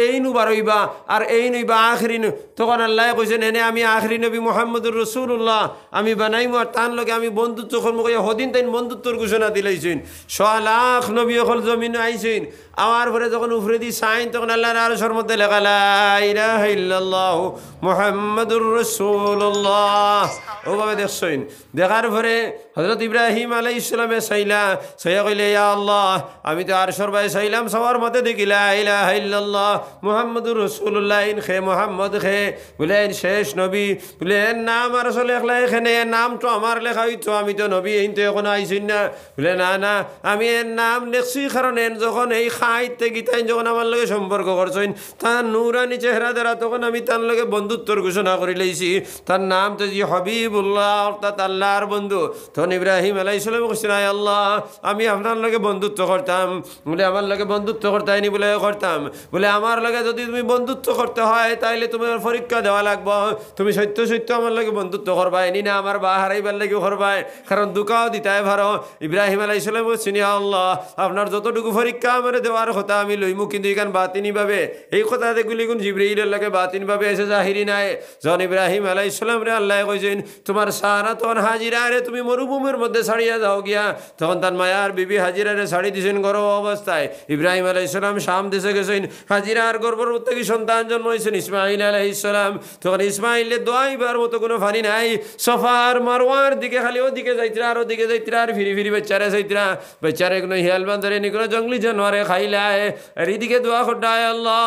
এইনু বার হইবা আর এই নইবা আখরিন তখন আল্লাহ কইছেন এনে আমি আখরি নবী মুহাম্মদুর রাসূলুল্লাহ আমি বানাইমু আর তার লগে আমি বন্ধুত্ব করবো কইয়া হদিন তাইন বন্ধুত্বর ঘোষণা দিলাইছেন 100 লাখ নবী হল জমিনে আইছেন আমার পরে যখন উফরে দি সাইন তখন আল্লাহর আরশের মধ্যে লেখা লা ইলাহা ইল্লাল্লাহু মুহাম্মাদুর রাসূলুল্লাহ। ওভাবে দেখছইন, দেখার পরে হযরত ইব্রাহিম আলাইহিস সালামে চাইলা চাইয়া কইলে, ইয়া আল্লাহ, আমি তো আর সরবাই চাইলাম, সবার মতে দেখি লা ইলাহা ইল্লাল্লাহ মুহাম্মাদুর রাসূলুল্লাহ, ইন খে মুহাম্মদ খে বলেন শেষ নবী, বলেন নাম আর আসলে একলা এখানে নাম তো আমার লেখা হইতো, আমি তো নবী এই তো এখন আইসিন না। বলে না না, আমি এর নাম লিখছি কারণ এর যখন এই খাইতে গীতাই যখন আমার লগে সম্পর্ক করছেন, তার নূরানি চেহারা দ্বারা তখন আমি তার লগে বন্ধুত্বর ঘোষণা করে লইছি। তার নাম তো যে হাবিবুল্লাহ, অর্থাৎ আল্লাহর বন্ধু। তখন ইব্রাহিম আলাইহিস সালাম কইছেন, আয় আল্লাহ, আমি আপনার লগে বন্ধুত্ব করতাম। বলে আমার লগে বন্ধুত্ব করতাইনি? বলে করতাম। বলে আমার লগে যদি তুমি বন্ধুত্ব করতে হয় তাইলে তোমার পরীক্ষা দেওয়া লাগবো, তুমি সত্য সত্য আমার লগে বন্ধুত্ব করবা, এনি না আমার বা হারাইবার লাগে করবাই, কারণ দুঃখাও দিতাই ভালো। ইব্রাহিম আলাইহিস সালাম বলছেন, ইয়া আল্লাহ, আপনার যতটুকু পরীক্ষা আমার দেওয়ার কথা আমি লইমু, কিন্তু এখান বাতিনি ভাবে এই কথা দেখুলি কোন জিবরাইলের লাগে বাতিন ভাবে এসে জাহিরি নাই। যখন ইব্রাহিম আলাইহিস সালাম রে আল্লাহ কইছেন, তোমার সারা তখন হাজিরা রে তুমি মরুভূমির মধ্যে ছাড়িয়া যাও গিয়া, তখন তার মায়ার বিবি হাজিরারে ছাড়ি দিয়েছেন গর্ভ অবস্থায়। ইব্রাহিম আলাইহিস সালাম শাম দেশে গেছেন, হাজিরার গর্ভের থেকে সন্তান জন্ম হয়েছেন ইসমাইল আলাইহিস সালাম। তখন ইসমাইলের দোয়াইবার মতো কোনো ফানি নাই, সফার মারওয়ার দিকে খালি ওদিকে যাইতরা আর ওদিকে যাইতরা আর ফিরি ফিরি বাচ্চারে যাইতরা, বাচ্চারে কোনো হিয়াল বান্ধরে নি কোনো জঙ্গলি জানোয়ারে খাইলায়। আর এদিকে দোয়া করডায়, আল্লাহ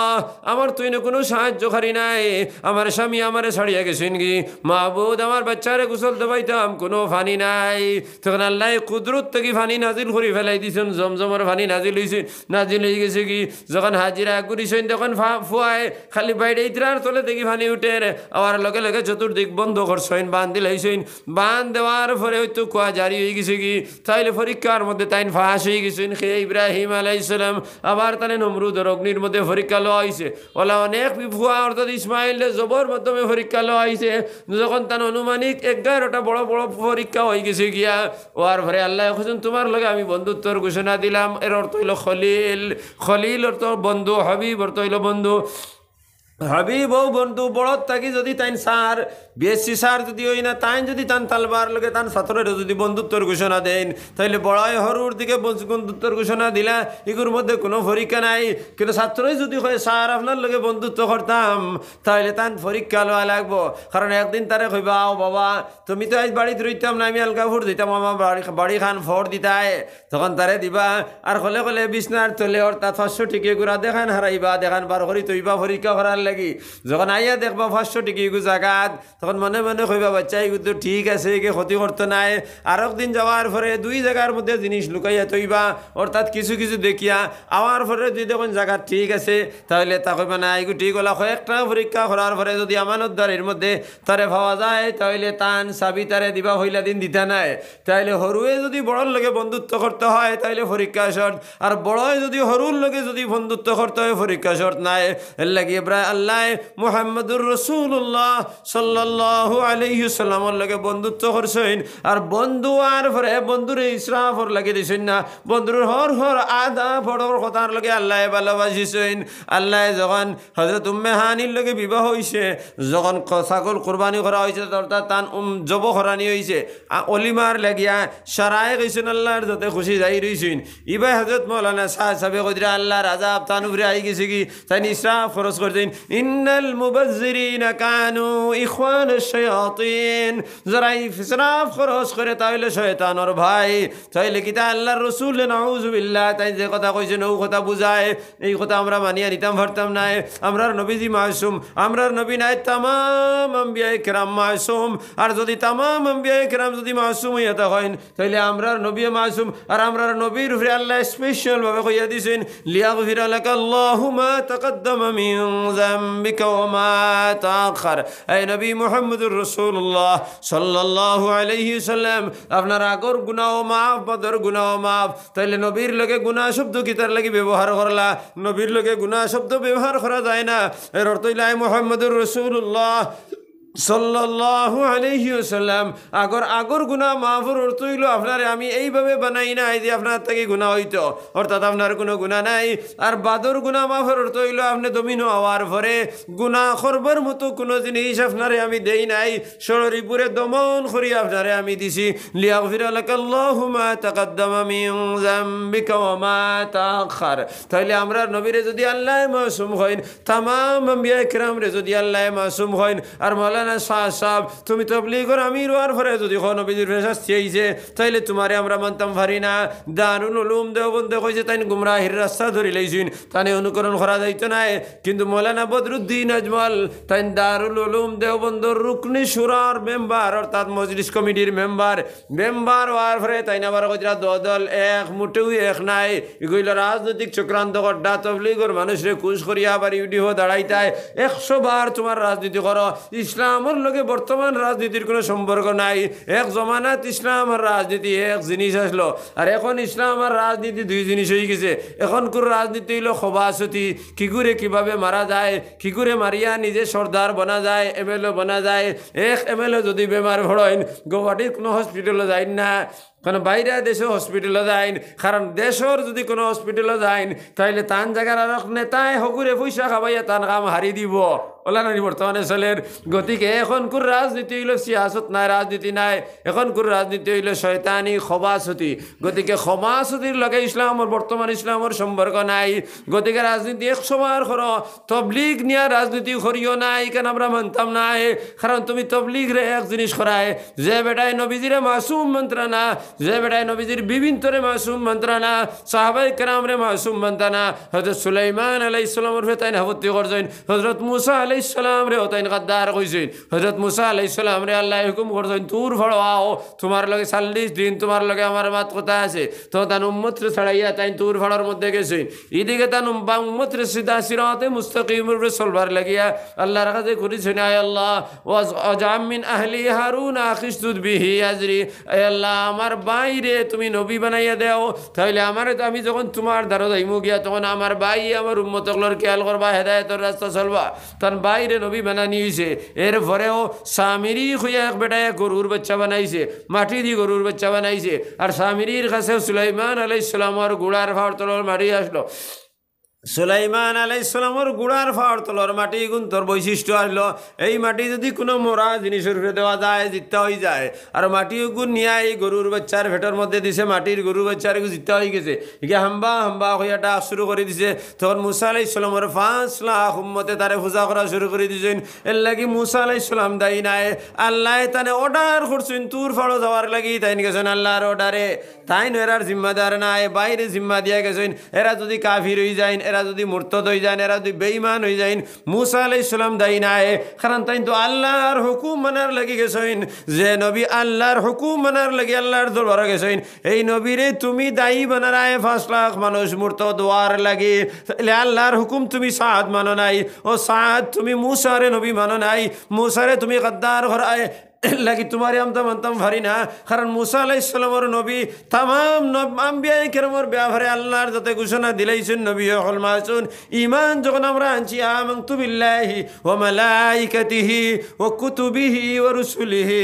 আমার তুই না কোনো সাহায্যকারী নাই, আমার স্বামী আমারে ছাড়িয়া গেছেন কি, মাহবুদ আমার বাচ্চারে গোসল দেবাইতাম, কোনো ফানি নাই। তখন আল্লাহ কুদরত থেকে ফানি নাজিল করে ফেলাই দিছেন, জমজমের ফানি নাজিল হয়েছে, নাজিল হয়ে গেছে কি, যখন হাজিরা করিছেন তখন ফুয়ায় খালি বাইরে ইতরার তলে দেখি ফানি উঠে, আবার লগে লগে চতুর্দিক বন্ধ করছেন, বান দিলাইছেন, বান দেওয়ার পরে হয়তো কুয়া জারি হয়ে গেছে কি, তাইলে পরীক্ষার মধ্যে তাইন ফাঁস হয়ে গেছেন। সে ইব্রাহিম আলাইহিস সালাম আবার তাহলে নমরুদের অগ্নির মধ্যে পরীক্ষা লওয়া হয়েছে, ওলা অনেক ফুয়া অর্থাৎ ইসমাইলের জবর মাধ্যমে পরীক্ষা লওয়া হয়েছে। যখন তার অনুমানিক 11টা বড় বড় পরীক্ষা হয়ে গেছে গিয়া, ওর পরে আল্লাহ এখন তোমার লগে আমি বন্ধুত্বর ঘোষণা দিলাম। এর অর্থ হইল খলিল, খলিল অর্থ বন্ধু, হাবিব অর্থ হইল বন্ধু। হাবিব ও বন্ধু বড় থাকি যদি তাইন সার বিএসসি সার যদি হই না, তাইন যদি তান তালবার লগে তান ছাত্রের যদি বন্ধুত্বর ঘোষণা দেন, তাইলে বড়াই হরুর দিকে বন্ধুত্বর ঘোষণা দিলা, এগুর মধ্যে কোনো পরীক্ষা নাই। কিন্তু ছাত্রই যদি হয় স্যার আপনার লগে বন্ধুত্ব করতাম, তাইলে তান পরীক্ষা লওয়া লাগবো। কারণ একদিন তারে কইবা, ও বাবা তুমি তো আজ বাড়িতে রইতাম না, আমি আলগা ফোর দিতাম, আমার বাড়ি খান ফোর দিতায়, তখন তারে দিবা। আর কলে কলে বিছনার তলে অর্থাৎ 500 টিকি গুড়া দেখান হারাইবা, দেখান বার করি তৈবা পরীক্ষা করার লাগি। যখন আইয়া দেখবা 500 টিকি গু জাগাত, তখন মনে মনে কইবা বাচ্চা এগু তো ঠিক আছে, একে ক্ষতি করতে নাই। আর একদিন যাওয়ার পরে 2 জায়গার মধ্যে জিনিস লুকাইয়া তৈবা, অর্থাৎ কিছু কিছু দেখিয়া আওয়ার পরে যদি দেখুন জায়গা ঠিক আছে, তাহলে তা কইবা না এগু ঠিক হলা। কয়েকটা পরীক্ষা করার পরে যদি আমানতদারের মধ্যে তারে পাওয়া যায়, তাহলে তান চাবি তারে দিবা হইলা দিন দিতা নাই। তাইলে হরুয়ে যদি বড়র লগে বন্ধুত্ব করতে হয়, তাইলে পরীক্ষা শর্ত। আর বড়ই যদি হরুর লগে যদি বন্ধুত্ব করতে হয়, পরীক্ষা শর্ত নাই। এর লাগে আল্লাহ মুহাম্মদুর রাসূলুল্লাহ সাল্লাল্লাহু আলাইহি ওয়াসাল্লামের লগে বন্ধুত্ব করছেন। আর বন্ধু আর পরে বন্ধুরে ইসরাফর লাগে দিছেন না, বন্ধুর হর হর আদা ফড়র কথার লগে আল্লাহ ভালোবাসিছেন। আল্লাহ যখন হযরত উম্মে হানির লগে বিবাহ হইছে, যখন ছাগল কুরবানি করা হয়েছে, অর্থাৎ তান জব খরানি হয়েছে, অলিমার লাগিয়া সারায় গেছেন, আল্লাহর যাতে খুশি যাই রইছেন। ইবাই হযরত মাওলানা সাহেব কইরা আল্লাহর আযাব তান উপরে আই গেছে কি, তাই ইসরাফ খরচ করতেন। ইন্নাল মুবাজ্জিরিনা কানু ইখওয়ানাশ শায়াতিন, যারা ইসরাফ খরচ করে তাইলে শয়তানের ভাই। তাইলে কি তা আল্লাহর রাসূল নাউযুবিল্লাহ তাই যে কথা কইছেন ও কথা বুঝায়, এই কথা আমরা মানিয়া নিতাম পারতাম না। আমরার নবীজি মাসুম, আমরার নবী নাই, তামাম আম্বিয়া কেরাম মাসুম। আর যদি তামাম আম্বিয়া কেরাম যদি মাসুম হইয়া থাকেন, তাইলে আমরার নবী মাসুম। আর আমরার নবীর উপরে আল্লাহ স্পেশাল ভাবে কইয়া দিয়েছেন, লিয়াগফিরা লাকাল্লাহু মা তাকাদ্দামা মিন যামবিকা ওয়া মা তাআখার। এই নবী মুহাম্মদুর রাসূলুল্লাহ সাল্লাল্লাহু আলাইহি ওয়াসাল্লাম আপনার আগর গুনাহ মাফ, বদর গুনাহ মাফ। তাইলে নবীর লগে গুনাহ শব্দ কি তার লাগি ব্যবহার করলা? নবীর লগে গুনাহ শব্দ ব্যবহার করা যায় না। এর অর্থ হইল মুহাম্মদুর রাসূলুল্লাহ সাল্লাল্লাহু আলাইহি ওয়াসাল্লাম আগর গুনাহ মাফের অর্থ হইল আপনারে আমি এইভাবে বানাই নাই যে আপনার থেকে গুনাহ হইতো, অর্থাৎ আপনার কোনো গুনাহ নাই। আর বাদর গুনাহ মাফের অর্থ হইল আপনি দমিন হওয়ার পরে গুনাহ করবার মতো কোনো জিনিস আপনারে আমি দেই নাই, শরীরে দমন করি আপনারে আমি দিছি। লিয়াগফিরা লাকাল্লাহু মা তাকাদ্দামা মিন যামবিকা ওয়া মা তাআখার। তাইলে আমরা নবীরে যদি আল্লাহ মাসুম হইন, তামাম আম্বিয়া কিরামরে যদি আল্লাহ মাসুম হইন, আর মৌলানা শাহ সাহেব তুমি তবলিগর আমির হওয়ার পরে যদি কোনো নবীজির শাস্তি হয়েছে তাইলে তোমারে আমরা মানতাম পারি না। দারুল উলুম দেওবন্দে কইছে তাই গুমরাহির রাস্তা ধরি লাইছেন, তাই অনুকরণ করা যাইতো না। কিন্তু মৌলানা বদরুদ্দিন আজমল তাই দারুল উলুম দেওবন্দর রুকনি শুরার মেম্বার অর্থাৎ মজলিস কমিটির মেম্বার হওয়ার পরে তাই না আবার কইরা দল এক মুটেও এক নাই, এগুলো রাজনৈতিক চক্রান্ত গড্ডা তবলিগর মানুষরে কুশ করিয়া আবার ইউডিও দাঁড়াইতায় 100 বার তোমার রাজনীতি করো। ইসলামের লগে বর্তমান রাজনীতির কোনো সম্পর্ক নাই। এক জমানাত ইসলাম আর রাজনীতি এক জিনিস আসলো, আর এখন ইসলাম আর রাজনীতি দুই জিনিস হয়ে গেছে। এখনকার রাজনীতি হইল খবাসতি, কি করে কিভাবে মারা যায়, কি করে মারিয়া নিজে সর্দার বনা যায়, এমএলএ বনা যায়। এক এমএলএ যদি বেমার ভরেন গুয়াহাটির কোনো হসপিটালে যায় না, কোনো বাইরে দেশে হসপিটালে যাইন, কারণ দেশের যদি কোনো হসপিটালে যাইন তাইলে তান জায়গার আর নেতায় হকুরে পয়সা খাবাইয়া তান কাম হারি দিব ওলা নানি বর্তমানে চলের। গতিকে এখনকার রাজনীতি হইল সিয়াসত নাই, রাজনীতি নাই, এখনকার রাজনীতি হইল শয়তানি খবাসতি। গতিকে খবাসতির লগে ইসলামর বর্তমান ইসলামর সম্পর্ক নাই। গতিকে রাজনীতি 100 বার করো, তবলিগ নিয়ে রাজনীতি করিও নাই কেন আমরা মানতাম নাই। কারণ তুমি তবলিগ রে এক জিনিস করায় যে বেটায় নবীজিরে মাসুম মন্ত্রানা, যে বেটায় নবীজির বিভিন্তরে মাসুম মন্ত্রানা, সাহাবাই কেরামরে মাসুম মন্ত্রানা। হযরত সুলাইমান আলাইহিস সালামের ফেতাইন হাবতি করছেন, হযরত মুসা আলাইহিস সালাম রে ওতাইন গাদ্দার কইছেন। হযরত মুসা আলাইহিস সালাম রে আল্লাহ হুকুম করছেন তুর ফড়াও, তোমার লগে 40 দিন তোমার লগে আমার মাত কথা আছে। তো তান উম্মত রে ছাড়াইয়া তাইন তুর ফড়ার মধ্যে গেছেন। এদিকে তান উম্মত রে সিধা সিরাতে মুস্তাকিমের উপরে চলবার লাগিয়া আল্লাহর কাছে করেছেন, আয় আল্লাহ ওয়াজআম মিন আহলি হারুন আখিসতুদ বিহি আজরি, আয় আল্লাহ আমার বাইরে তুমি নবী বানাইয়া দেও, তাহলে আমারে আমি যখন তোমার দ্বারা যাইমু গিয়া তখন আমার ভাই আমার উম্মতগুলোর খেয়াল করবা, হেদায়েতের রাস্তা চলবা। তার বাইরে নবী বানানি হয়েছে। এরপরেও সামিরি হইয়া এক বেটায় গরুর বাচ্চা বানাইছে, মাটি দিয়ে গরুর বাচ্চা বানাইছে। আর সামিরির কাছে সুলাইমান আলাইহিস সালামের গোড়ার ভাড় তলার মাটি আসলো। সুলাইমান আলাইহিস সালামের গুড়ার ফাড় তলর মাটি গুণ তোর বৈশিষ্ট্য আসলো। এই মাটি যদি কোনো মরা জিনিসের উপরে দেওয়া যায় জিত্তা হয়ে যায়। আর মাটি গুণ নিয়ে এই গরুর বাচ্চার ভেটর মধ্যে দিছে, মাটির গরুর বাচ্চার জিত্তা হয়ে গেছে। একে হাম্বা হাম্বা হইয়াটা শুরু করে দিছে। তখন মুসা আলাইহিস সালামের 5 লাখ উম্মতে তারে পূজা করা শুরু করে দিয়েছেন। এর লাগি মুসা আলাইহিস সালাম দায়ী নাই, আল্লাহ তানে অর্ডার করছেন তুর ফাড়ো যাওয়ার লাগি। তাই গেছেন আল্লাহর অর্ডারে, তাই এরার জিম্মাদার নাই, বাইরে জিম্মা দিয়া গেছেন। এরা যদি কাফির হয়ে যায়, এরা যদি মুরতাদ হয়ে যান, এরা যদি বেঈমান হয়ে যান, মুসা আলাইহিস সালাম দায়ী নাই। কারণ তাই তো আল্লাহর হুকুম মানার লাগি গেছেন। যে নবী আল্লাহর হুকুম মানার লাগি আল্লাহর দরবারে গেছেন, এই নবীরে তুমি দায়ী বানারায় 5 লাখ মানুষ মুরতাদ হওয়ার লাগি। তাহলে আল্লাহর হুকুম তুমি সাদ মানো নাই, ও সাদ তুমি মুসারে নবী মানো নাই, মুসারে তুমি গদ্দার করায় লাগি তোমারে আমতা মানতাম ভারি না। কারণ মুসা আলাইহিস সালামের নবী তামাম আম্বিয়া কেরামের ব্যাপারে আল্লাহর যাতে ঘোষণা দিলাইছেন নবী হল মাসুম। ঈমান যখন আমরা আনছি আমানতু বিল্লাহি ওয়া মালাইকাতিহি ওয়া কুতুবিহি ওয়া রুসুলিহি,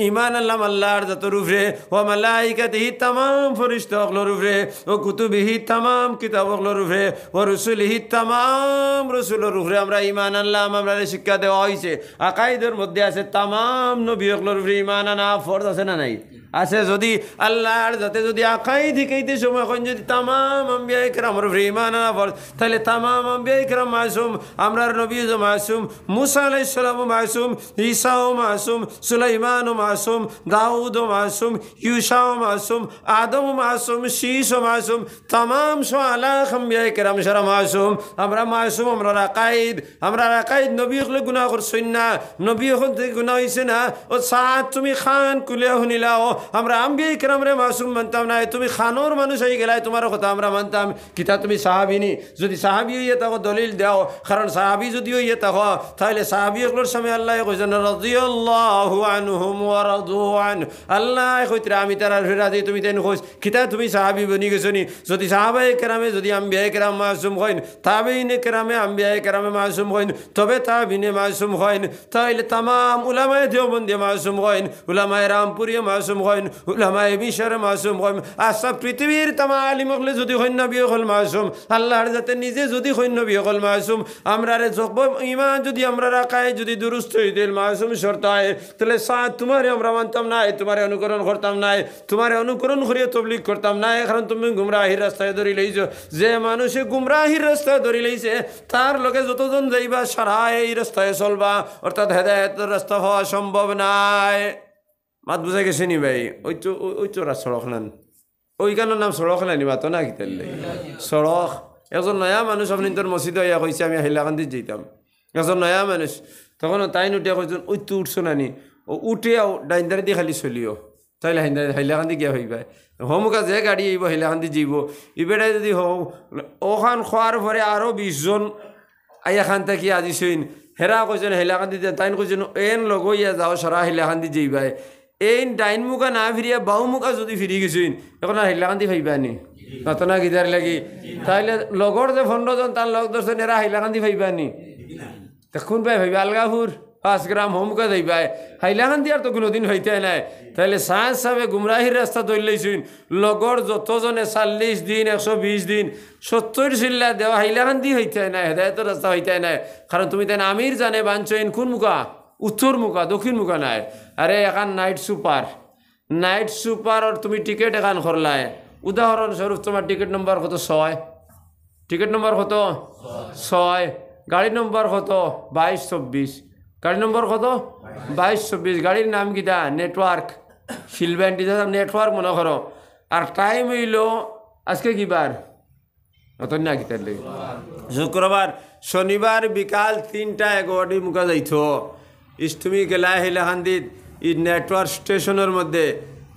ঈমান আনলাম আল্লাহর যাতে রূপে, ওয়া মালাইকাতিহি তামাম ফেরেশতাগুলোর রূপে, ওয়া কুতুবিহি তামাম কিতাবগুলোর রূপে, ওয়া রুসুলিহি তামাম রাসূলের রূপে আমরা ঈমান আনলাম। আমরা শিক্ষা দেওয়া হয়েছে, আকাইদের মধ্যে আছে তামাম নবী ঈমান আনা ফরজ আছে না নাই? আছে। যদি আল্লাহর যাতে যদি আকাই দিকেইতে সময় এখন যদি তামাম আম্বিয়া কেরামের উপরে ঈমান আনা ফরজ, তাহলে তামাম আম্বিয়া কেরাম মাসুম। আমরার নবীও মাসুম, মুসা আলাইহিস সালামও মাসুম, ঈসাও মাসুম, সুলাইমানও মাসুম, দাউদও মাসুম, ইউসাও মাসুম, আদমও মাসুম, শীষও মাসুম, তামাম 100 লাখ আম্বিয়া কেরাম সারা মাসুম। আমরা মাসুম। আমরা আকাইদ নবী হলে গুনাহ করছেন না, নবী হল থেকে গুনাহ হয়েছে না। ও সাত তুমি খান কুলে শুনিলাও, আমরা আম্বিয়া কেরামরে মাসুম মানতাম না। তুমি খানোর মানুষ হয়ে গেলাই, তোমার কথা আমরা মানতাম। কিতা তুমি সাহাবিনী? যদি সাহাবি হইয়া থাকো দলিল দাও। কারণ সাহাবি যদি হইয়া থাকো তাহলে সাহাবিগুলোর সামনে আল্লাহ কইছেন রাদিয়াল্লাহু আনহুম ওয়া রাদু আন, আল্লাহ কইতে আমি তার রাজি, তুমি তেন কইস কিতা তুমি সাহাবি বনি গেছনি। যদি সাহাবায়ে কেরামে যদি আম্বিয়া কেরাম মাসুম হইন, তাবেইনে কেরামে আম্বিয়া কেরামে মাসুম হইন, তবে তাবিনে মাসুম হইন, তাইলে তামাম উলামায়ে দেওবন্দি মাসুম হইন, উলামায়ে রামপুরিয়া মাসুম হইন, কইন উলামায়ে মিশর মাসুম কইন আচ্ছা পৃথিবীর তামা আলিম হলে যদি হইন নবী হল মাসুম আল্লাহর যাতে নিজে যদি হইন নবী হল মাসুম আমরা রে যকব ঈমান যদি আমরা রাখাই যদি দুরুস্ত হইতেল মাসুম শর্ত হয় তাহলে সাথ তোমারে আমরা মানতাম না তোমারে অনুকরণ করতাম না তোমারে অনুকরণ করিয়ে তবলিগ করতাম না কারণ তুমি গুমরাহির রাস্তায় ধরি লইছো যে মানুষে গুমরাহির রাস্তায় ধরি লইছে তার লগে যতজন যাইবা সারা এই রাস্তায় চলবা অর্থাৎ হেদায়েতের রাস্তা হওয়া সম্ভব নাই মাত বুঝাই গেছে নি ভাই ওই তো সড়ক নেন ওইখানের নাম সড়ক নানি মাতো না কিতার লাগে সড়ক একজন নয়া মানুষ আপনি তোর মসজিদে ইয়া কইছে আমি হাইলাকান্দিত যেতাম একজন নয়া মানুষ তখন তাই উঠিয়া কইছেন ওই তো উঠছো নানি ও উঠিয়াও ডাইন্দারে দিয়ে খালি চলিও তাইলে হাইলাকান্দি গিয়া হইবা হোমকা যে গাড়ি আইব হাইলাকান্দি যাইব ইবেটাই যদি ওখান খোয়ার পরে আরও 20 জন আইয়া খান থাকি আজি সইন হেরা কইছেন হাইলাকান্দি তাইন কইছেন এন লগইয়া যাও সারা হাইলাকান্দি যাইবাই এই ডাইন মুখা না ফিরিয়া বাউ মুখা যদি ফিরি গেছইন এখন আর হাইলাকান্দি ফাইবানি নতনা গিদার লাগি তাইলে লগর যে 15 জন তার লগ দর্শন এরা হাইলাকান্দি ফাইবানি তখন পাই ভাইবা আলগাপুর 5 গ্রাম হোমকা যাইবাই হাইলাকান্দি আর তো কোনোদিন হইতে নাই তাইলে সাজ সাবে গুমরাহির রাস্তা ধরলেইছুন লগর যতজনে 40 দিন 120 দিন 70 চিল্লা দেওয়া হাইলাকান্দি হইতে নাই হেদায়েতের রাস্তা হইতে নাই কারণ তুমি তাই আমির জানে বাঞ্চইন কোন মুখা উত্তর মুখা দক্ষিণ মুখা নাই আরে এখন নাইট সুপার আর তুমি টিকিট এখন করলাই উদাহরণস্বরূপ তোমার টিকিট নম্বর কত 6 টিকিট নম্বর কত 6 গাড়ি নম্বর কত 22-24 গাড়ি নম্বর কত 22-24 গাড়ির নাম কিটা নেটওয়ার্ক শিলব্যান্ড নেটওয়ার্ক মনে করো আর টাইম হইল আজকে কি বার অত না কিতার লাগে শুক্রবার শনিবার বিকাল 3টা-11 মুখা যাইতো তুমি গেলা হাইলাকান্দিত ই নেটওয়ার্ক স্টেশনের মধ্যে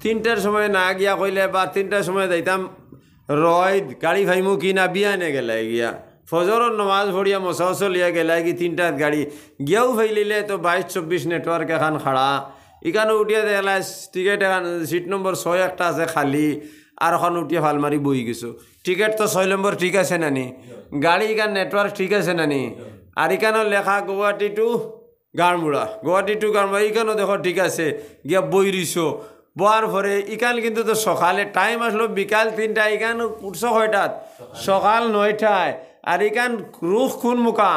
3টার সময় না গিয়া কইলে বা 3টার সময় যাইতাম রয় গাড়ি ভাইমু কি না বিয়ানে গেলাই গিয়া ফজরের নমাজ পড়িয়া মশা লিয়া গেলাই কি 3টার গাড়ি গিয়াও ফাইলিলে তো 22-24 নেটওয়ার্ক এখন খাড়া এখানে উঠিয়া দেখলা টিকিট এখন সিট নম্বর 6 একটা আছে খালি আর এখন উঠিয়া ফালমারি বই গেছো টিকিট তো 6 নম্বর ঠিক আছে নানি গাড়ি এখান নেটওয়ার্ক ঠিক আছে নানি আর এখানেও লেখা গুয়াহাটি টু গাড়মুড়া এখানেও দেখো ঠিক আছে গিয়া বই রইছো বোয়ার পরে ইকান কিন্তু তো সকালে টাইম আসলো বিকাল 3টা ইকান উঠছো 6টাত সকাল 9টায় আর ইকান রুখ কোন মুখা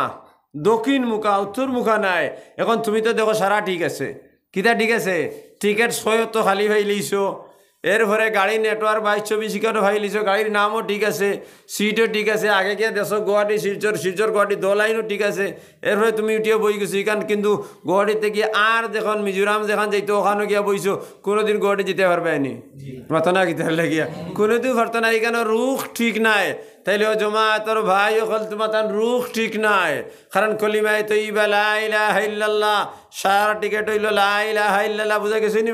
দক্ষিণ মুখা উত্তর মুখা নাই এখন তুমি তো দেখো সারা ঠিক আছে কিতা ঠিক আছে টিকিট 6 তো খালি হয়ে লইছো এরপরে গাড়ি নেটওয়ার্ক 22-24 ইকানো ভাই লিছো গাড়ির নামও ঠিক আছে সিটও ঠিক আছে আগে গিয়ে দেশ গুয়াহাটি শিলচর গুয়াহাটি 2 লাইনও ঠিক আছে এরপরে তুমি উঠিয়ে বই গেছো এখান কিন্তু গুয়াহাটিতে গিয়ে আর যখন মিজোরাম যেখান যাইতো ওখানে গিয়া বইছো কোনোদিন গুয়াহাটি যেতে পারবে নি মাতো না কিতা লাগিয়া কোনোদিন পারতো না এখানে রুখ ঠিক নাই তাইলে জমাতর ভাই অকল তোমার তার রুখ ঠিক নাই কারণ কলিমায় তো ইবা লা ইলাহা ইল্লাল্লাহ সারা টিকিট হইল লা ইলাহা ইল্লাল্লাহ বুঝা গেছে নি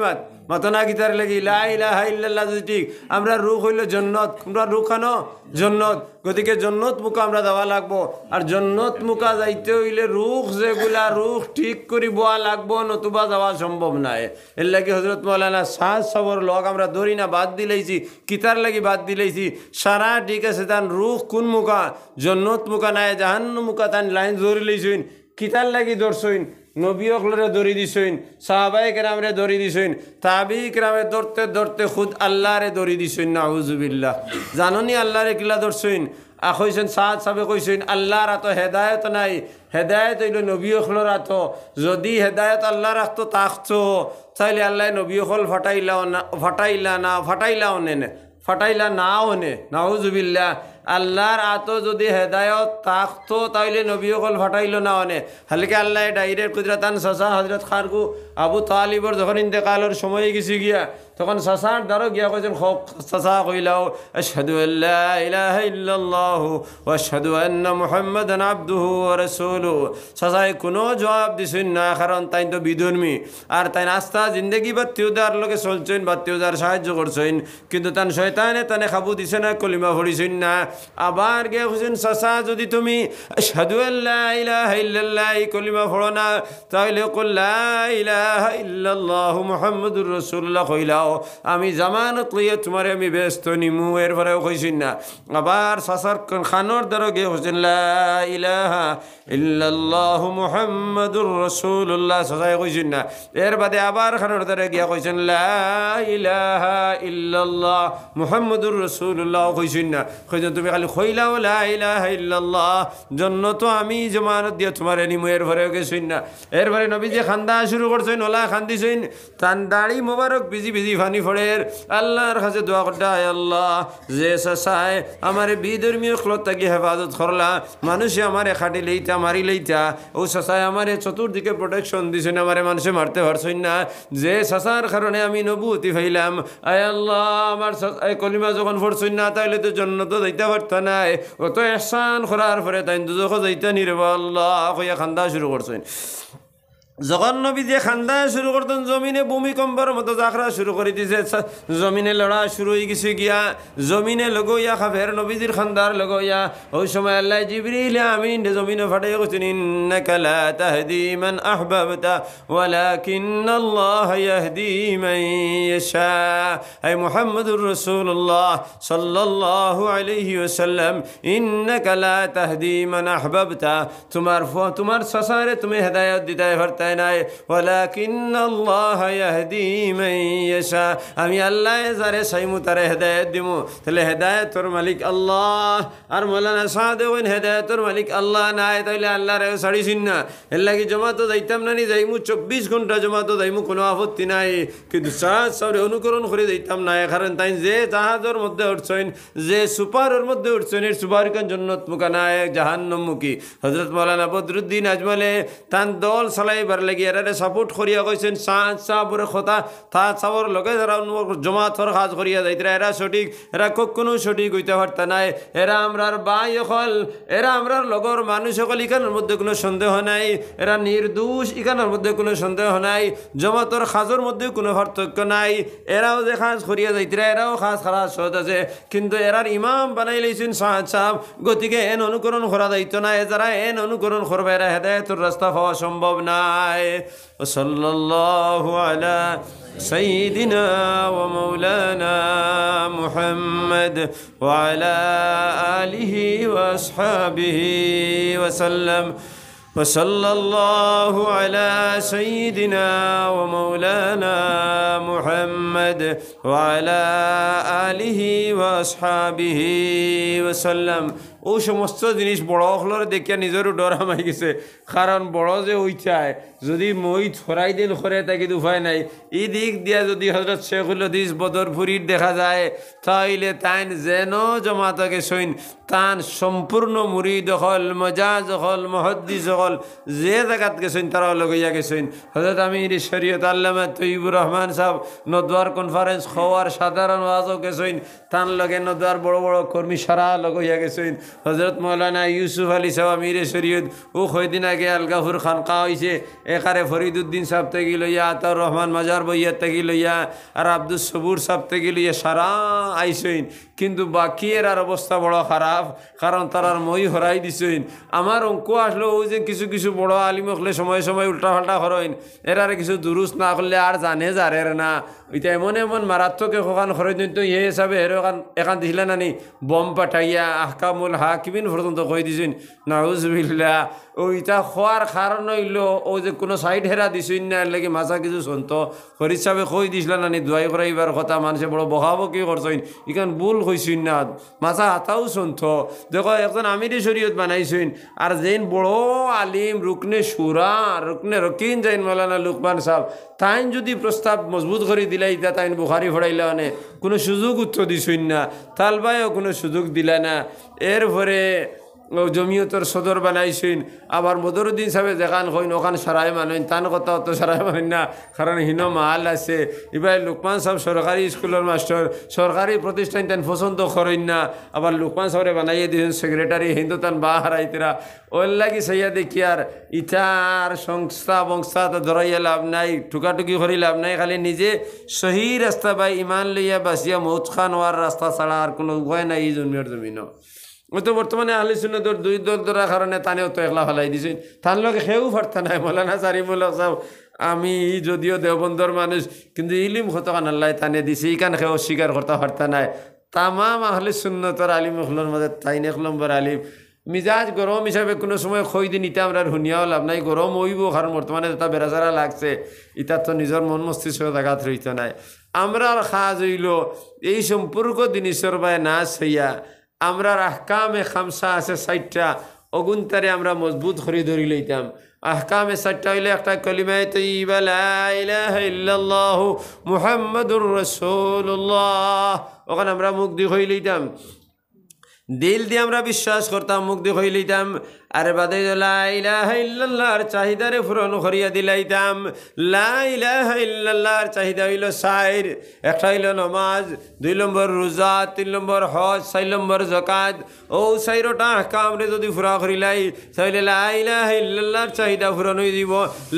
মাতো না কিতার লাগি লা ইলাহা ইল্লাল্লাহ যদি ঠিক আমরা রুখ হইল জন্নত আমরা রুখ আনো জন্নত গতিকে জন্নত মুখা আমরা দেওয়া লাগবো আর জন্নত মুখা যাইতে হইলে রুখ যেগুলা রুখ ঠিক করি বোয়া লাগবো নতুবা যাওয়া সম্ভব নাই এর লাগি হজরত মৌলানা সাজ সবর লগ আমরা ধরি না বাদ দিলাইছি কিতার লাগি বাদ দিলাইছি সারা ঠিক আছে তান রুখ কোন মুখা জন্নত মুখা নাই জাহান্নাম মুখা তান লাইন ধরি লইছইন কিতার লাগি ধরছইন নবী অকলরে ধরি দিছইন সাহাবায়ে কেরামরে ধরি দিছইন তাবি কেরামে ধরতে ধরতে খুদ আল্লাহরে ধরি দিছইন নাউজুবিল্লাহ জাননি আল্লাহরে কিলা ধরছইন কইছেন সাদ সাবে কইছেন আল্লাহর আতো হেদায়েত নাই হেদায়েত হইল নবী অকলর আতো যদি হেদায়েত আল্লাহ রাখতো তাকতো তাইলে আল্লাহ নবী অকল ফাটাইলা না ওনে নাউজুবিল্লাহ আল্লাহর আতো যদি হেদায়ত থাকতো তাইলে নবী অকল ফাটাইল না অনে হালকে আল্লাহ ডাইরেক্ট কুদরতান সাসা হজরত খারকু আবু তালিবর যখন ইন্তেকালের সময় গেছি গিয়া তখন সাসার দ্বারা গিয়া কইছেন সাসা কইলাও আশহাদু আল্লা ইলাহা ইল্লাল্লাহ ওয়া আশহাদু আন্না মুহাম্মাদান আবদুহু ওয়া রাসূলুহু সাসায় কোনো জবাব দিছেন না কারণ তাই তো বিধর্মী আর তাই নাস্তা জিন্দগি বাত্তিউদার লগে চলছেন বাত্তিউদার সাহায্য করছেন কিন্তু তান শয়তানে তানে খাবু দিছে না কলিমা পড়িছেন না আবার গিয়ে কইছেন চাচা যদি তুমি আশহাদু আল্লা ইলাহা ইল্লাল্লাহ এই কলিমা পড়ো না তাহলে কল লা ইলাহা ইল্লাল্লাহ মুহাম্মাদুর রাসূলুল্লাহ কইলাও আমি জামানত লইয়া তোমারে আমি ব্যস্ত নিমু। এরপরেও কইছেন না। আবার চাচার খানোর দ্বারা গিয়ে কইছেন লা ইলাহা ইল্লাল্লাহ মুহাম্মাদুর রাসূলুল্লাহ চাচাই কইছেন না। এর বাদে আবার খানোর দ্বারা গিয়া কইছেন লা ইলাহা ইল্লাল্লাহ মুহাম্মাদুর রাসূলুল্লাহ কইছেন না। কইছেন তুমি খালি কইলাও লা ইলাহা ইল্লাল্লাহ জন্য তো আমি জামানত দিয়া তোমারে নিমু। এরপরেও গেছেন না। এরপরে নবী যে খান্দা শুরু করছেন ওলা খান্দিছেন তান দাড়ি মোবারক বিজি বিজি ফানি ফড়ের আল্লাহর কাছে দোয়া করতে আল্লাহ যে চাচায় আমার বিধর্মীয় ক্লত থাকি হেফাজত করলা মানুষে আমারে খাটি লইতা মারি লইতা ও চাচায় আমারে চতুর্দিকে প্রোটেকশন দিছেন আমারে মানুষে মারতে পারছেন না যে চাচার কারণে আমি নবুতি ফাইলাম আয় আল্লাহ আমার কলিমা যখন পড়ছেন না তাইলে তো জন্নত যাইতে পারত নাই অত এহসান করার পরে তাই দুজখ যাইতে নিরব আল্লাহ কইয়া খান্দা শুরু করছেন। যখন নবী যে খান্দা শুরু করতেন জমিনে ভূমিকম্পের মতো জাখরা শুরু করে দিছে জমিনে লড়া শুরু হয়ে গেছে গিয়া জমিনে লগইয়া খাফের নবীজির খান্দার লগইয়া ওই সময় আল্লাহ জিবরিল আমিন জমিনে ফাটাই কইছেন ইন্নাকা লা তাহদি মান আহবাবতা ওয়ালাকিন্নাল্লাহ ইয়াহদি মান ইয়াশা। হে মুহাম্মদুর রাসূলুল্লাহ সাল্লাল্লাহু আলাইহি ওয়াসাল্লাম ইন্নাকা লা তাহদি মান আহবাবতা তোমার সাসারে তুমি হেদায়েত দিতে পারতে নাই ওয়ালাকিন্নাল্লাহ ইয়াহদি মান ইয়াশা। আমি আল্লাহ যারে চাইমু তারে হেদায়েত দিমু। তাহলে হেদায়েতর মালিক আল্লাহ আর মাওলানা সাদেক হেদায়েতর মালিক আল্লাহ নাই তাইলে আল্লাহর ছাড়িছিন না। এর লাগি জমাতো যাইতাম না নি যাইমু 24 ঘন্টা জমাতো যাইমু কোনো আপত্তি নাই কিন্তু সাহায্যে অনুকরণ করে যাইতাম না। কারণ তাই যে জাহাজের মধ্যে উঠছেন যে সুপারের মধ্যে উঠছেন এর সুপার কান জান্নাত মুখা নাই জাহান্নাম মুখী। হযরত মাওলানা বদরুদ্দিন আজমলে তান দল চালাইবার লাগি এরারে সাপোর্ট করিয়া কইছেন সাহাবরে কথা তা সাবর লগে যারা জমাতর কাজ করিয়া যাইতরা এরা সঠিক এরা কখনো সঠিক হইতে পারত নাই। এরা আমরার ভাই হল এরা আমরার লগর মানুষ সকল ইখানের মধ্যে কোনো সন্দেহ নাই। এরা নির্দোষ ইখানের মধ্যে কোনো সন্দেহ নাই। জমাতর কাজের মধ্যে কোনো পার্থক্য নাই। এরাও যে কাজ করিয়া যাইতরা এরাও কাজ খারাপ সহজ আছে কিন্তু এরার ইমাম বানাই লইছেন সাহাব। গতিকে এন অনুকরণ করা যাইত না। যারা এন অনুকরণ করবে এরা হেদায়েতের রাস্তা পাওয়া সম্ভব নাই। সাল্লাল্লাহু আলা সাইয়্যিদিনা ওয়া মাওলানা মুহাম্মদ ওয়া আলা আলিহি ওয়া আসহাবিহি ওয়া সাল্লাম। وصلى الله على سيدنا ومولانا محمد وعلى آله وأصحابه وسلم। ও সমস্ত জিনিস বড় হলরে দেখিয়া নিজেরও ডর হামাই গেছে। কারণ বড় যে ওইটায় যদি মই ছড়াই দিন করে তাকে উপায় নাই। এই দিক দিয়া যদি হযরত শেখুল হাদিস বদরপুরীর দেখা যায় তাইলে তাইন যেন জমাতকে সইন তান সম্পূর্ণ মুরিদ হল মজাজ হল মুহাদ্দিস হল যে জায়গাত গেছেন তারাও লগইয়া গেছেন। হযরত আমির শরীয়ত আল্লামা তৈয়বুর রহমান সাহেব নদওয়ার কনফারেন্স হওয়ার সাধারণ ওয়াজও গেছেন তান লগে নদওয়ার বড় বড় কর্মী সারা লগইয়া গেছেন। হযরত মৌলানা ইউসুফ আলী সাহেব আমির শরীয়ত ও কয়দিন আগে আলগাফুর খানকা হয়েছে একারে ফরিদুদ্দিন সাহেব থেকে লইয়া আতাউর রহমান মাজার বইয়ার থেকে লইয়া আর আব্দুল সবুর সাহেব থেকে লইয়া সারা আইসইন কিন্তু বাকি এর অবস্থা বড় খারাপ কারণ তারার মই হরাই দিছেন। আমার অঙ্ক আসলো ওই যে কিছু কিছু বড় আলিম হলে সময় সময় উল্টাপাল্টা করেন এরারে কিছু দুরুস না করলে আর জানে যারের না ওইটা এমন এমন মারাত্মক এখান খরচ তো ইয়ে হিসাবে এর এখান দিছিলে নানি বম পাঠাইয়া আহকামুল হাকিমিন পর্যন্ত কই দিছেন নাউজুবিল্লাহ। ওইটা খোয়ার কারণ হইল ও যে কোনো সাইড হেরা দিছেন না এর লাগে মাছা কিছু শুনত ফরিদ সাহেবে কই দিছিল নানি দোয়াই করাইবার কথা মানুষে বড় বকাবকি করছেন ইখান ভুল হইছেন না মাছা হাতাও শুনত। দেখো একজন আমিরি শরীয়ত বানাইছেন আর যেন বড় আলিম রুকনে সুরা রুকনে রকিন যাইন মৌলানা লুকমান সাহেব তাইন যদি প্রস্তাব মজবুত করে দিলাই তা তাইন বুখারি ফড়াইলে মানে কোনো সুযোগ উত্তর দিছেন না তালবাইও কোনো সুযোগ দিলা না। এরপরে জমিয়তর সদর বানাইছেন আবার বদরুদ্দিন সাহেব যেখান হইন ওখান সারাই মানেন তান কথা অত সারাই মানেন না কারণ হিন মাল আছে। এবার লুকমান সাহেব সরকারি স্কুলের মাস্টার সরকারি প্রতিষ্ঠান তান পছন্দ করেন না আবার লুকমান সাহেবে বানাইয়ে দিয়েছেন সেক্রেটারি হিন্দু তান বা হারাইতেরা ওর লাগি সাইয়া দেখি আর ইটার সংস্থা বংস্থা তো ধরাইয়া লাভ নাই টুকাটুকি করি লাভ নাই খালি নিজে সহি রাস্তা বা ইমান লইয়া বাসিয়া মৌত খান হওয়ার রাস্তা ছাড়া আর কোনো উপায় নাই এই জমির জমিন। ও তো বর্তমানে আহলে সুন্নাতর দুই দল ধরার কারণে তানেও তো একলা ফেলাই দিছে, তার লোকে সেও পারতা নাই। মৌলানা সারিমুল্লাহ সাহেব, আমি যদিও দেওবন্দর মানুষ, কিন্তু ইলিম কতখান আল্লাহ তানে দিছে, ইকান সেও অস্বীকার করতে পারতা নাই। তামাম আহলে সুন্নতর আলিম হলর মধ্যে তাইন 1 নম্বর আলিম। মিজাজ গরম হিসাবে কোনো সময় খই দিন ইটা আমরা শুনিয়াও লাভ নাই, গরম হইব, কারণ বর্তমানে যেটা বেড়াচারা লাগছে, ইটার তো নিজের মন মস্তিষ্ক জাগাত রইতে নাই। আমরার খাজ হইল এই সম্পর্ক জিনিসের বাই নাচ হইয়া আমরার আহকামে খামসা আছে 4টা, অগুনতারে আমরা মজবুত করে ধরি লইতাম। আহকামে 4টা হইলে একটা কলিমায়ে তাইয়্যিবা লা ইলাহা ইল্লাল্লাহু মুহাম্মাদুর রাসূলুল্লাহ, ওখানে আমরা মুখ দিয়ে হই লইতাম, দিল দিয়ে আমরা বিশ্বাস করতাম, মুখ দিয়ে হই লইতাম। আর বাদে লা ইলাহা ইল্লাল্লাহর চাহিদারে পূরণ করিয়া দিলাইতাম। লা ইলাহা ইল্লাল্লাহর চাহিদা হইল 4, একটা হইল নমাজ, 2 নম্বর রোজা, 3 নম্বর হজ, 4 নম্বর যাকাত। ও 4টা আহকামরে যদি পুরা করিলাই তাহলে লা ইলাহা ইল্লাল্লাহর চাহিদা পূরণ হয়ে দিব।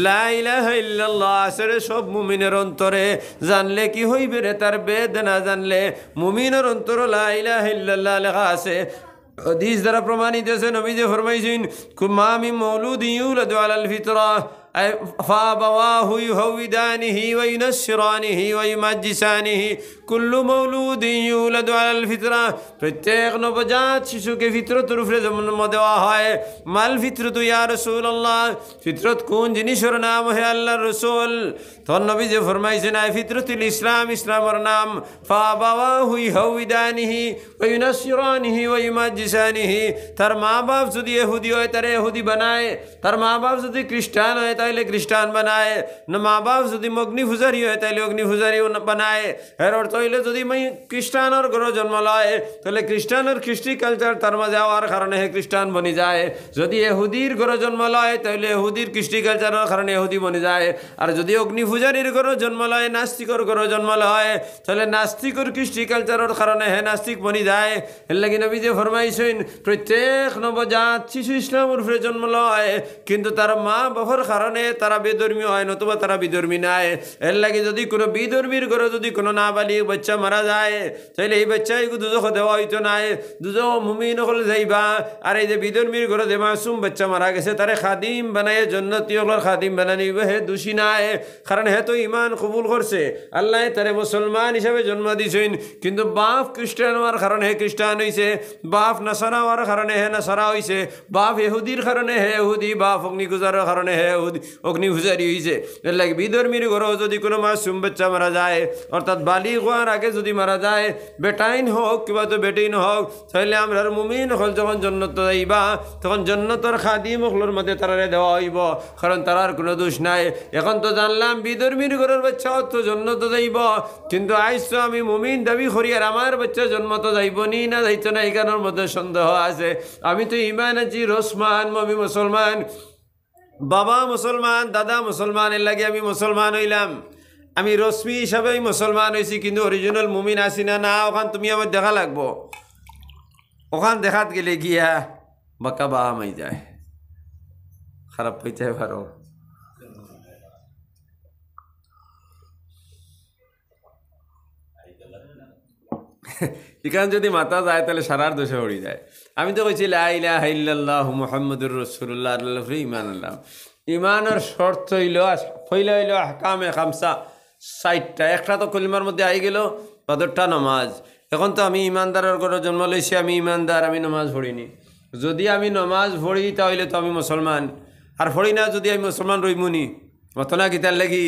লা ইলাহা ইল্লাল্লাহ আসলে সব মুমিনের অন্তরে, জানলে কি হইবে রে তার বেদ না জানলে। মুমিনের অন্তর লা ইলাহা ইল্লাল্লাহ লেখা আছে, হাদিস দ্বারা প্রমাণিত আছে। নবীজি ফরমাইছেন, মা মিন মাউলুদিন ইউলাদু আলাল ফিতরা فأبواه يهودانه وينصرانه ويمجسانه كل مولود يولد على الفطرة। প্রত্যেক নবজাত শিশুকে ফিতরতের উপরে জন্ম দেওয়া হয়। মাল ফিতরত ইয়া রাসূলুল্লাহ, ফিতরত কোন জিনিসের নাম হে আল্লাহর রাসূল? তখন নবী যে ফরমাইছেন ফিতরতুল ইসলাম, ইসলামের নাম। ফাবাওয়াহু ইহুদানিহি ওয়া ইউনাসিরানিহি ওয়া ইউমাজ্জিসানিহি, তার মা বাপ যদি ইহুদি হয় তারে ইহুদি বানায়, তার মা বাপ যদি খ্রিস্টান হয় তাহলে খ্রিস্টান বানায়, না মা বাপ যদি অগ্নি পূজারী হয় তাহলে অগ্নি পূজারী বানায়। এর অর্থ হইলে যদি খ্রিস্টানের ঘরে জন্ম লয় তাহলে খ্রিস্টানের খ্রিস্টি কালচার তার মাঝে হওয়ার কারণে হে খ্রিস্টান বনি যায়। যদি এহুদির ঘরে জন্ম লয় তাহলে এহুদির কৃষ্টি কালচারের কারণে এহুদি বনি যায়। আর যদি অগ্নি পূজারীর ঘরে জন্ম লয়, নাস্তিকর ঘরে জন্ম লয় তাহলে নাস্তিকর কৃষ্টি কালচারের কারণে হে নাস্তিক বনি যায়। এর লাগি নবী যে ফরমাইছেন প্রত্যেক নবজাত শিশু ইসলামের উপরে জন্ম লয়, কিন্তু তার মা বাবার কারণে তারা বেধর্মী হয়, নতুবা তারা বিধর্মী নাই। এর লাগে যদি কোনো বিধর্মীর ঘরে যদি কোনো নাবালিগ বাচ্চা মারা যায় তাহলে এই বাচ্চাই দুজখ দেওয়া হইতো নাই, দুজখ মুমিন হলে যাইবা। আর এই যে বিধর্মীর ঘরে যে মাসুম বাচ্চা মারা গেছে তারে খাদিম বানায় জন্নতীয়গুলোর খাদিম বানানি হে দোষী নাই, কারণ হে তো ইমান কবুল করছে, আল্লাহ তারে মুসলমান হিসাবে জন্ম দিয়েছেন। কিন্তু বাপ খ্রিস্টান হওয়ার কারণে হে খ্রিস্টান হয়েছে, বাপ নাসারা হওয়ার কারণে হে নাসারা হয়েছে, বাপ এহুদির কারণে হে এহুদি, বাপ অগ্নিপূজারের কারণে হে অগ্নিপূজারি হয়েছে। এর লাগে বিধর্মীর ঘরেও যদি কোনো মাসুম বাচ্চা মারা যায়, অর্থাৎ বালিগ হওয়ার আগে যদি মারা যায়, বেটাইন হোক কিংবা তো বেটিন হোক, তাহলে আমরা মুমিন হল যখন জন্নত যাইবা তখন জন্নতর খাদিম হকলোর মধ্যে তারারে দেওয়া হইব, কারণ তারার কোনো দোষ নাই। এখন তো জানলাম বিধর্মীর ঘরের বাচ্চা তো জন্নত যাইব, কিন্তু আইস তো আমি মুমিন দাবি করি আর আমার বাচ্চা জন্ম তো যাইব নি না যাইতো না, এখানের মধ্যে সন্দেহ আছে। আমি তো ইমান আছি, রসমান, আমি মুসলমান, বাবা মুসলমান, দাদা মুসলমান, এর লাগে আমি মুসলমান হইলাম। আমি রশ্মি হিসাবে মুসলমান হয়েছি, কিন্তু অরিজিনাল মুমিন আসি না। না, ওখান তুমি আমার দেখা লাগবো, ওখান দেখাত গেলে গিয়া বাঁকা বা মাই যায়, খারাপ হইতে পারো। এখানে যদি মাথা যায় তাহলে সারার দোষে উড়ি যায়। আমি তো কইছি লা ইলাহা ইল্লাল্লাহু মুহাম্মাদুর রাসূলুল্লাহ, ইমান আনলাম। ইমানের শর্ত হইল আহকামে খামসা 4টা, একটা তো কলিমার মধ্যে আই গেল, তাদেরটা নামাজ। এখন তো আমি ইমানদারের ঘরে জন্ম লইছি, আমি ইমানদার, আমি নামাজ পড়িনি। যদি আমি নামাজ পড়ি তাহলে তো আমি মুসলমান, আর পড়ি না যদি আমি মুসলমান রইমুনি অতনা কিতার লাগি।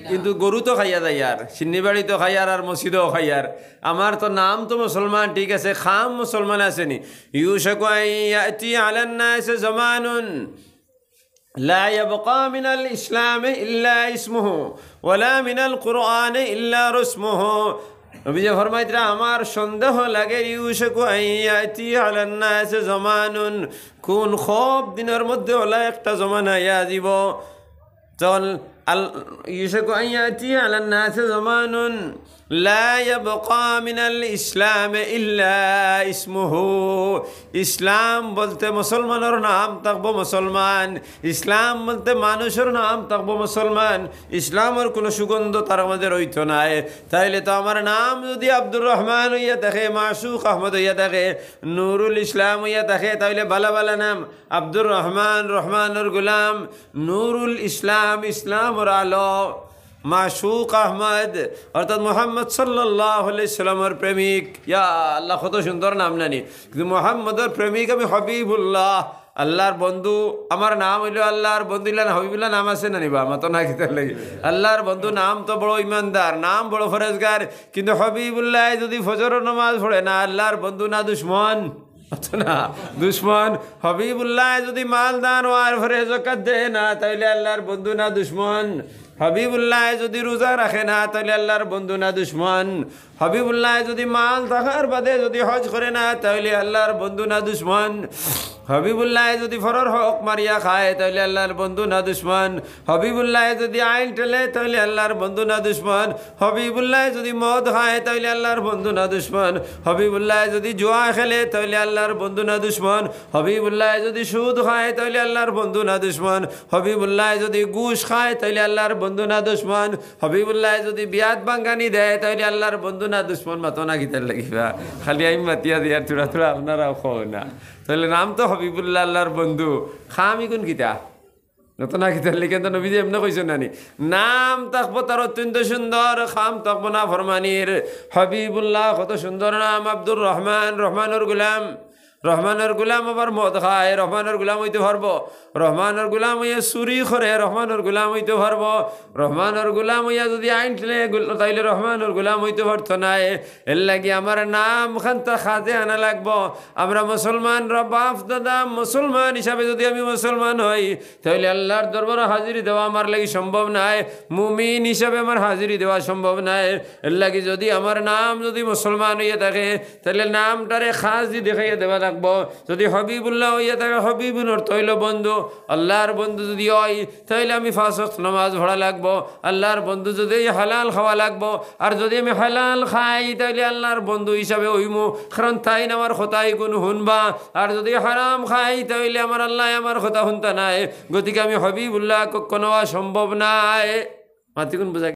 কিন্তু গরু তো খাইয়া যায়, আর সিন্নিবাড়ি তো খাইয়ার, আর মসজিদও খাইয়ার। আমার তো নাম তো মুসলমান, ঠিক আছে, খাম মুসলমান আসেনি। ইউশাকু আন ইয়াতি আলান নাস জামানুন লা ইয়াবকা মিনাল ইসলাম ইল্লা ইসমুহু ওয়ালা মিনাল কুরআন ইল্লা রসমুহু। নবী যে ফরমাইতরা আমার সন্দেহ লাগে, ইউশাকু আন ইয়াতি আলান নাস জামানুন, কোন খুব দিনের মধ্যে ওলা একটা জমানা ইয়া যাব, তখন يشك أن يأتي على الناس زمان لا يبقى من الإسلام إلا اسمه ইসলাম বলতে মুসলমানের নাম থাকবো মুসলমান ইসলাম বলতে মানুষের নাম থাকবো মুসলমান ইসলামের কোনো সুগন্ধ তার মধ্যে রইত নাই তাইলে তো আমার নাম যদি আব্দুর রহমান হইয়া থাকে মাসুক আহমদ হইয়া থাকে নুরুল ইসলাম হইয়া থাকে তাইলে বালা বালা নাম আব্দুর রহমান রহমানের গুলাম নুরুল ইসলাম ইসলামর আলো মাসুক আহমদ অর্থাৎ মোহাম্মদ সাল্লাল্লাহু আলাইহি সাল্লামের প্রেমিক ইয়া আল্লাহ কত সুন্দর নাম নানি কিন্তু মোহাম্মদের প্রেমিক আমি হবিবুল্লাহ আল্লাহর বন্ধু আমার নাম হইল আল্লাহর বন্ধু হবিবুল্লাহ নাম আছে না নিবা আমার তো না খেতে লাগে আল্লাহর বন্ধু নাম তো বড় ইমানদার নাম বড় ফরেজগার কিন্তু হবিবুল্লাহ যদি ফজরের নামাজ পড়ে না আল্লাহর বন্ধু না দুশ্মন না দুশ্মন হবিবুল্লাহ যদি মাল দান আর ফরে যাকাত দেয় না তাইলে আল্লাহর বন্ধু না দুশ্মন হবিবুল্লাহ যদি রোজা রাখে না তাহলে আল্লাহর বন্ধু না দুশ্মন হবিবুল্লাহ যদি মাল থাকার বাদে যদি হজ করে না তাহলে আল্লাহর বন্ধু না দুশ্মন হবিবুল্লাহ যদি ফরর হক মারিয়া খায় তাহলে আল্লাহর বন্ধু না দুশ্মন হবিবুল্লাহ যদি আইন টেলে তাহলে আল্লাহর বন্ধু না দুশ্মন হবিবুল্লাহ যদি মদ খায় তাহলে আল্লাহর বন্ধু না দুশ্মন হবিবুল্লাহ যদি জুয়া খেলে তাহলে আল্লাহর বন্ধু না দুশ্মন হবিবুল্লাহ যদি সুদ খায় তাহলে আল্লাহর বন্ধু না দুশ্মন হবিবুল্লাহ যদি ঘুষ খায় তাহলে আল্লাহর বন্ধু না দুশ্মন হবিবুল্লাহ যদি বিয়াত বাঙ্গানি দেয় তাহলে আল্লাহর বন্ধু না দুশ্মন মাতো না গীতার লাগিবা খালি আমি মাতিয়া দিয়া থোড়া থোড়া আপনারাও খাও না তাহলে নাম তো হবিবুল্লাহ আল্লাহর বন্ধু খামি কোন গীতা নতুন গীতার লিখে তো নবী এমনি কইছেন নানি নাম থাকবো তার অত্যন্ত সুন্দর খাম থাকবো না ফরমানির হবিবুল্লাহ কত সুন্দর নাম আব্দুর রহমান রহমানুর গুলাম রহমানের গুলাম আবার মদ খায় রহমানের গুলাম হইতে পারবো রহমানের গুলাম হইয়া চুরি করে রহমানের গুলাম হইতে পারবো রহমানের গুলাম হইয়া যদি আইন ঠেলে তাইলে রহমানের গুলাম হইতে পারতো নাই এর লাগি আমার নাম খান্তা খাতে আনা লাগবো আমরা মুসলমান বাপ দাদা মুসলমান হিসাবে যদি আমি মুসলমান হই তাহলে আল্লাহর দরবারে হাজিরি দেওয়া আমার লাগি সম্ভব নাই মুমিন হিসাবে আমার হাজিরি দেওয়া সম্ভব নাই এর লাগি যদি আমার নাম যদি মুসলমান হইয়া থাকে তাহলে নামটারে খাজি দেখাইয়া দেওয়া লাগবো যদি হবিবুল্লাহ হইয়া থাকে হবিবুর তৈল বন্ধু আল্লাহর বন্ধু যদি হয় তাহলে আমি 5 ওয়াক্ত নামাজ পড়া লাগবো আল্লাহর বন্ধু যদি হালাল খাওয়া লাগবো আর যদি আমি হালাল খাই তাহলে আল্লাহর বন্ধু হিসাবে হইমু কারণ তাই আমার কথাই কোনো শুনবা আর যদি হারাম খাই তাহলে আমার আল্লাহ আমার কথা শুনতা নাই গতিকে আমি হবিবুল্লাহ কোনো সম্ভব নাই মাতি কোন বোঝা